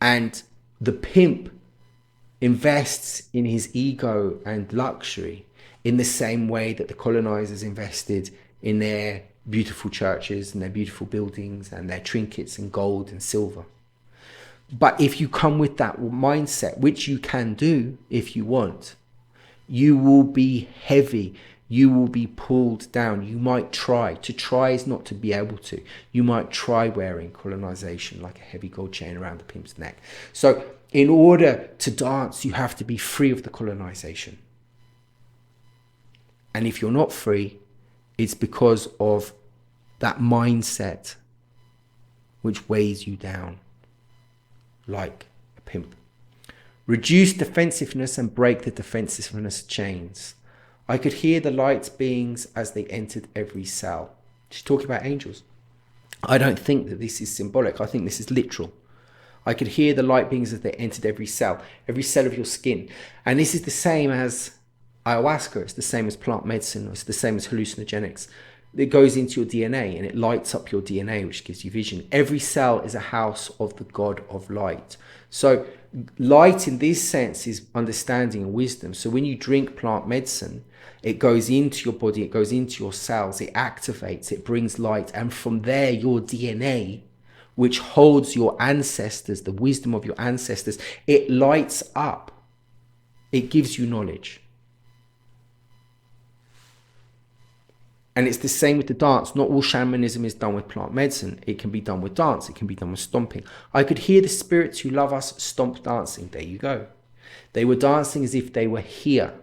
And the pimp invests in his ego and luxury in the same way that the colonizers invested in their beautiful churches and their beautiful buildings and their trinkets and gold and silver. But if you come with that mindset, which you can do if you want, you will be heavy. You will be pulled down. You might try. To try is not to be able to. You might try wearing colonization like a heavy gold chain around the pimp's neck. So in order to dance, you have to be free of the colonization. And if you're not free, it's because of that mindset which weighs you down like a pimp. Reduce defensiveness and break the defensiveness chains. I could hear the light beings as they entered every cell. She's talking about angels. I don't think that this is symbolic. I think this is literal. I could hear the light beings as they entered every cell of your skin. And this is the same as ayahuasca. It's the same as plant medicine. It's the same as hallucinogenics. It goes into your DNA and it lights up your DNA, which gives you vision. Every cell is a house of the God of light. So light in this sense is understanding and wisdom. So when you drink plant medicine, it goes into your body, it goes into your cells, it activates, it brings light. And from there, your DNA, which holds your ancestors, the wisdom of your ancestors, it lights up. It gives you knowledge. And it's the same with the dance. Not all shamanism is done with plant medicine. It can be done with dance. It can be done with stomping. I could hear the spirits who love us stomp dancing. There you go. They were dancing as if they were here,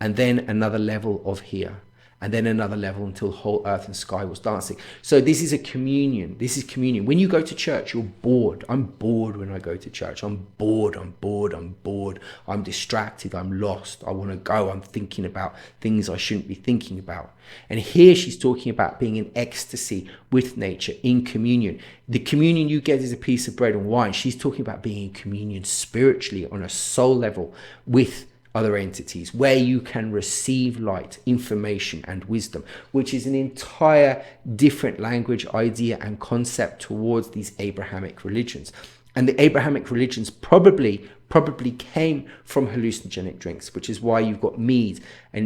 and then another level of here, and then another level until whole earth and sky was dancing. So this is a communion. This is communion. When you go to church, you're bored. I'm bored when I go to church. I'm bored. I'm distracted. I'm lost. I want to go. I'm thinking about things I shouldn't be thinking about. And here she's talking about being in ecstasy with nature, in communion. The communion you get is a piece of bread and wine. She's talking about being in communion spiritually on a soul level with other entities, where you can receive light, information, and wisdom, which is an entire different language, idea, and concept towards these Abrahamic religions. And the Abrahamic religions probably came from hallucinogenic drinks, which is why you've got mead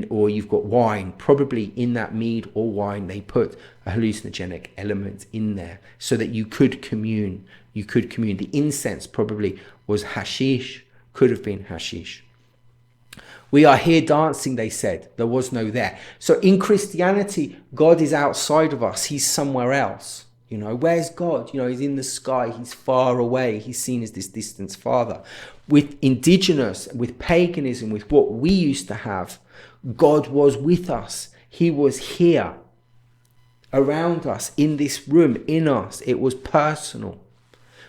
or you've got wine. Probably in that mead or wine, they put a hallucinogenic element in there so that you could commune. The incense probably was hashish, could have been hashish. We are here dancing, they said. There was no there. So in Christianity, God is outside of us. He's somewhere else. You know, where's God? You know, he's in the sky. He's far away. He's seen as this distant father. With indigenous, with paganism, with what we used to have, God was with us. He was here, around us, in this room, in us. It was personal.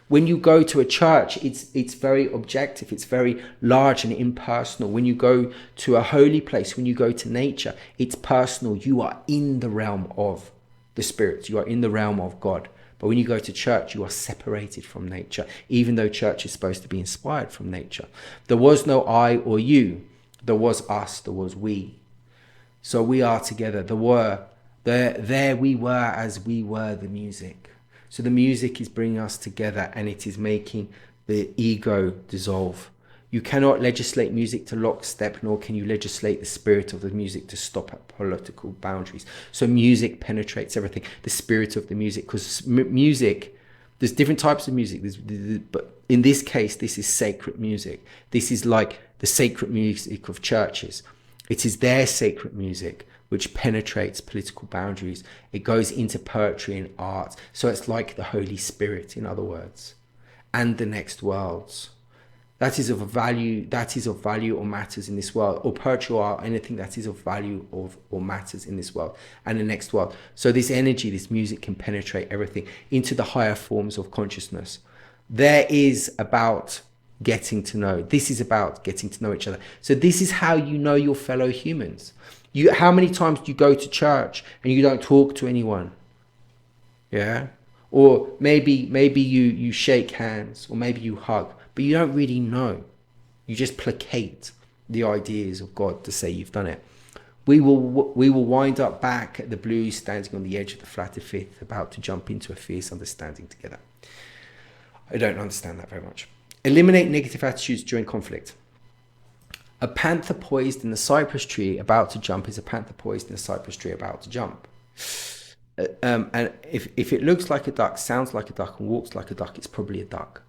When you go to a church, it's very objective, it's very large and impersonal. When you go to a holy place, when you go to nature, it's personal. You are in the realm of the spirits, you are in the realm of God. But when you go to church, you are separated from nature, even though church is supposed to be inspired from nature. There was no I or you, there was us, there was we. So we are together. There were There we were as we were the music. So the music is bringing us together, and it is making the ego dissolve. You cannot legislate music to lockstep, nor can you legislate the spirit of the music to stop at political boundaries. So music penetrates everything, the spirit of the music, because music, there's different types of music, but in this case, this is sacred music. This is like the sacred music of churches. It is their sacred music which penetrates political boundaries. It goes into poetry and art. So it's like the Holy Spirit, in other words, and the next worlds. That is of value or matters in this world, or poetry or art, anything that is of value or matters in this world and the next world. So this energy, this music can penetrate everything into the higher forms of consciousness. There is about getting to know. This is about getting to know each other. So this is how you know your fellow humans. How many times do you go to church and you don't talk to anyone? Yeah? Or maybe you shake hands, or maybe you hug, but you don't really know. You just placate the ideas of God to say you've done it. We will wind up back at the blue, standing on the edge of the flatter fifth, about to jump into a fierce understanding together. I don't understand that very much. Eliminate negative attitudes during conflict. A panther poised in the cypress tree about to jump is a panther poised in the cypress tree about to jump. And if it looks like a duck, sounds like a duck, and walks like a duck, it's probably a duck.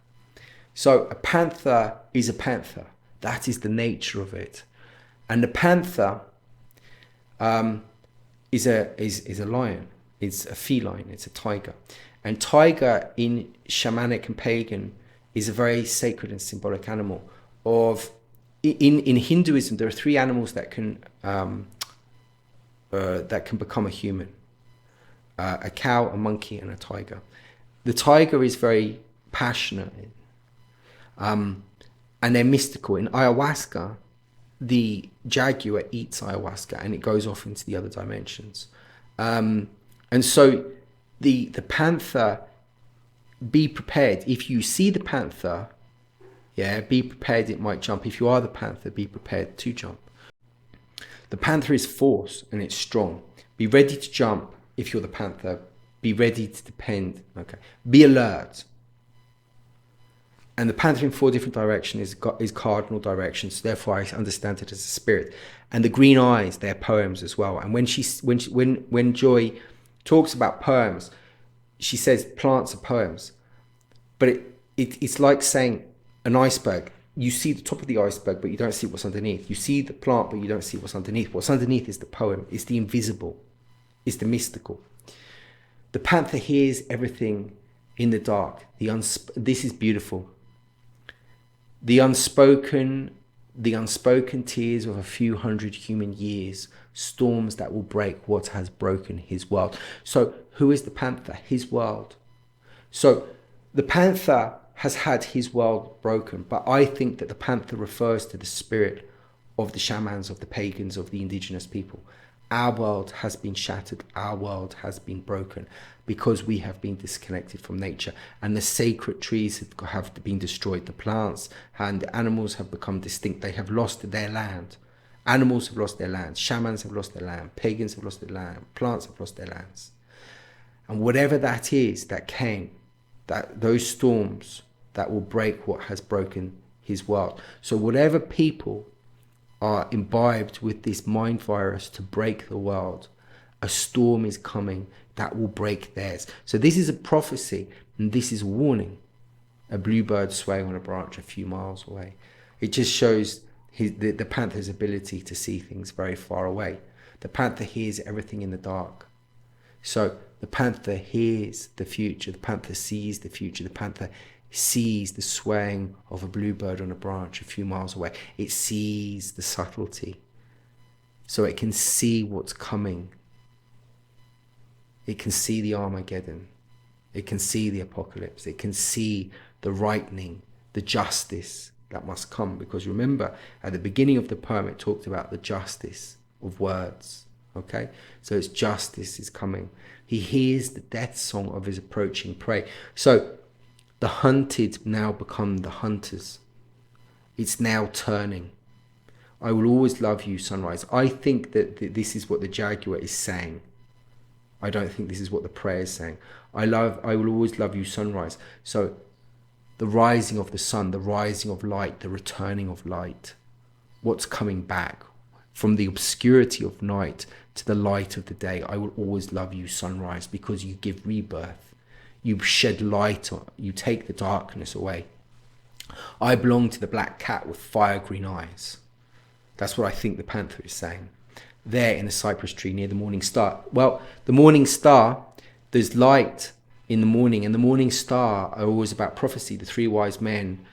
So a panther is a panther. That is the nature of it. And the panther is a lion. It's a feline. It's a tiger. And tiger in shamanic and pagan is a very sacred and symbolic animal. In Hinduism, there are three animals that can become a human: a cow, a monkey, and a tiger. The tiger is very passionate, and they're mystical. In ayahuasca, the jaguar eats ayahuasca and it goes off into the other dimensions. And so the panther, be prepared. If you see the panther, be prepared, it might jump. If you are the panther, be prepared to jump. The panther is force and it's strong. Be ready to jump if you're the panther. Be ready to depend. Okay. Be alert. And the panther in 4 different directions is cardinal directions. So therefore, I understand it as a spirit. And the green eyes, they're poems as well. And when Joy talks about poems, she says plants are poems. But it's like saying an iceberg. You see the top of the iceberg, but you don't see what's underneath. You see the plant, but you don't see what's underneath. What's underneath is the poem. It's the invisible. It's the mystical. The panther hears everything in the dark. This is beautiful. The unspoken tears of a few hundred human years, storms that will break what has broken his world. So who is the panther? His world. So the panther has had his world broken, but I think that the panther refers to the spirit of the shamans, of the pagans, of the indigenous people. Our world has been shattered. Our world has been broken because we have been disconnected from nature, and the sacred trees have been destroyed. The plants and the animals have become distinct. They have lost their land. Animals have lost their land. Shamans have lost their land. Pagans have lost their land. Plants have lost their lands. And whatever that is that came, those storms that will break what has broken his world. So whatever people are imbibed with this mind virus to break the world, a storm is coming that will break theirs. So this is a prophecy, and this is a warning. A bluebird swaying on a branch a few miles away. It just shows the panther's ability to see things very far away. The panther hears everything in the dark. So the panther hears the future. The panther sees the future. The panther sees the swaying of a bluebird on a branch a few miles away. It sees the subtlety. So it can see what's coming. It can see the Armageddon. It can see the apocalypse. It can see the rightening, the justice that must come. Because remember, at the beginning of the poem, it talked about the justice of words. Okay? So its justice is coming. He hears the death song of his approaching prey. So the hunted now become the hunters. It's now turning. I will always love you, sunrise. I think that this is what the jaguar is saying. I don't think this is what the prayer is saying. I will always love you, sunrise. So the rising of the sun, the rising of light, the returning of light, what's coming back from the obscurity of night to the light of the day. I will always love you, sunrise, because you give rebirth. You shed light on, you take the darkness away. I belong to the black cat with fire green eyes. That's what I think the panther is saying. There in the cypress tree near the morning star. Well, the morning star, there's light in the morning, and the morning star are always about prophecy. The three wise men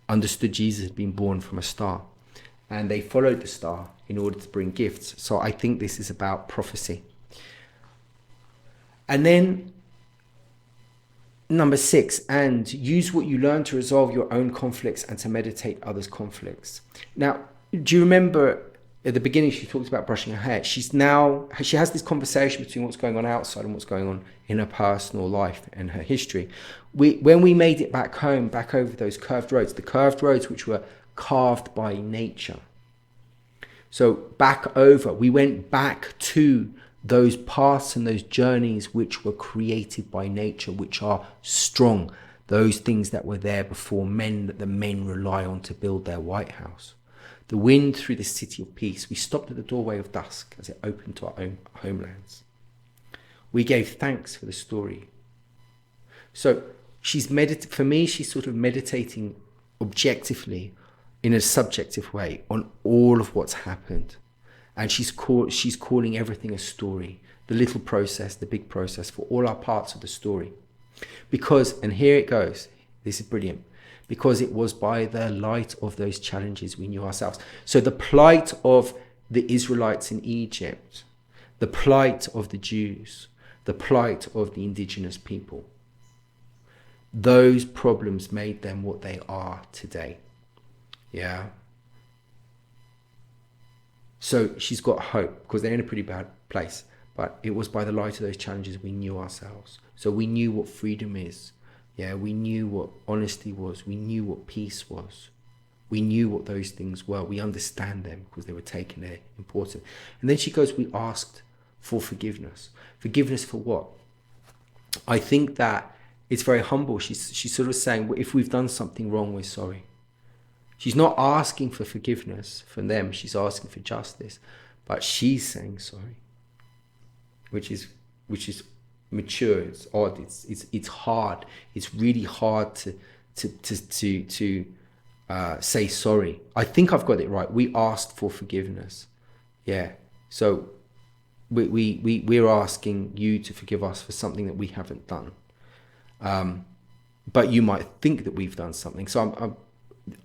understood Jesus had been born from a star, and they followed the star in order to bring gifts. So I think this is about prophecy. And then number 6, and use what you learn to resolve your own conflicts and to meditate others' conflicts. Now, do you remember at the beginning she talked about brushing her hair? She has this conversation between what's going on outside and what's going on in her personal life and her history. When we made it back home, back over those curved roads, the curved roads which were carved by nature. So we went back to those paths and those journeys which were created by nature, which are strong, those things that were there before men, that the men rely on to build their White House. The wind through the city of peace. We stopped at the doorway of dusk as it opened to our own homelands. We gave thanks for the story. So for me, she's sort of meditating objectively in a subjective way on all of what's happened. And she's calling everything a story, the little process, the big process, for all our parts of the story. Because, and here it goes, this is brilliant, because it was by the light of those challenges we knew ourselves. So the plight of the Israelites in Egypt, the plight of the Jews, the plight of the indigenous people, those problems made them what they are today. Yeah. So she's got hope because they're in a pretty bad place. But it was by the light of those challenges we knew ourselves. So we knew what freedom is. Yeah, we knew what honesty was. We knew what peace was. We knew what those things were. We understand them because they were taken there, important. And then she goes, we asked for forgiveness. Forgiveness for what? I think that it's very humble. She's sort of saying, well, if we've done something wrong, we're sorry. She's not asking for forgiveness from them. She's asking for justice. But she's saying sorry, which is mature. It's odd. It's hard. It's really hard to say sorry. I think I've got it right. We asked for forgiveness. Yeah. So we're asking you to forgive us for something that we haven't done. But you might think that we've done something. So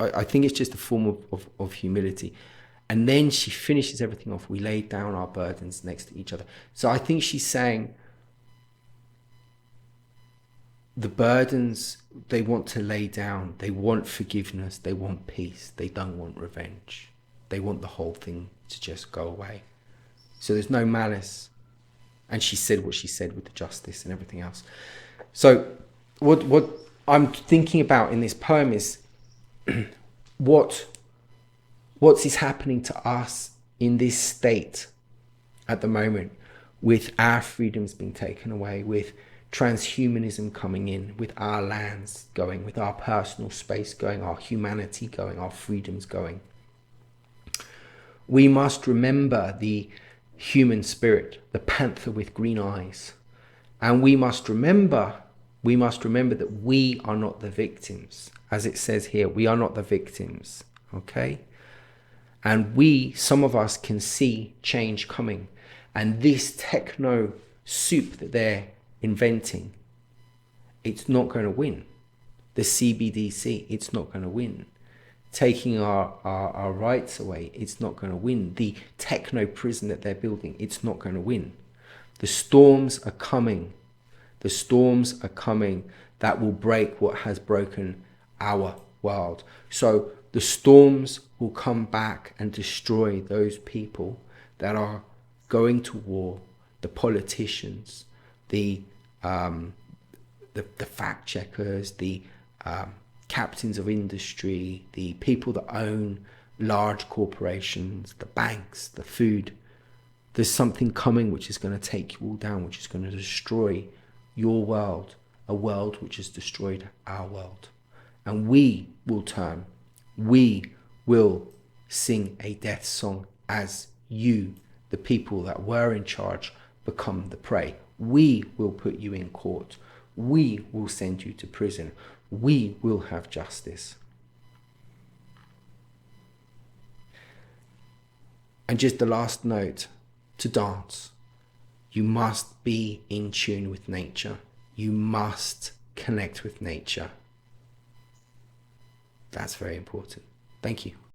I think it's just a form of humility. And then she finishes everything off. We laid down our burdens next to each other. So I think she's saying the burdens they want to lay down, they want forgiveness, they want peace, they don't want revenge. They want the whole thing to just go away. So there's no malice. And she said what she said with the justice and everything else. So what I'm thinking about in this poem is what is happening to us in this state at the moment, with our freedoms being taken away, with transhumanism coming in, with our lands going, with our personal space going, our humanity going, our freedoms going. We must remember the human spirit, the panther with green eyes. And we must remember that we are not the victims. As it says here, we are not the victims, okay? And some of us can see change coming. And this techno soup that they're inventing, it's not going to win. The CBDC, it's not going to win. Taking our rights away, it's not going to win. The techno prison that they're building, it's not going to win. The storms are coming. The storms are coming that will break what has broken our world. So the storms will come back and destroy those people that are going to war, the politicians, the fact checkers, the captains of industry, the people that own large corporations, the banks, the food There's something coming which is going to take you all down, which is going to destroy your world, a world which has destroyed our world. And we will turn. We will sing a death song as you, the people that were in charge, become the prey. We will put you in court. We will send you to prison. We will have justice. And just the last note, to dance, you must be in tune with nature. You must connect with nature. That's very important. Thank you.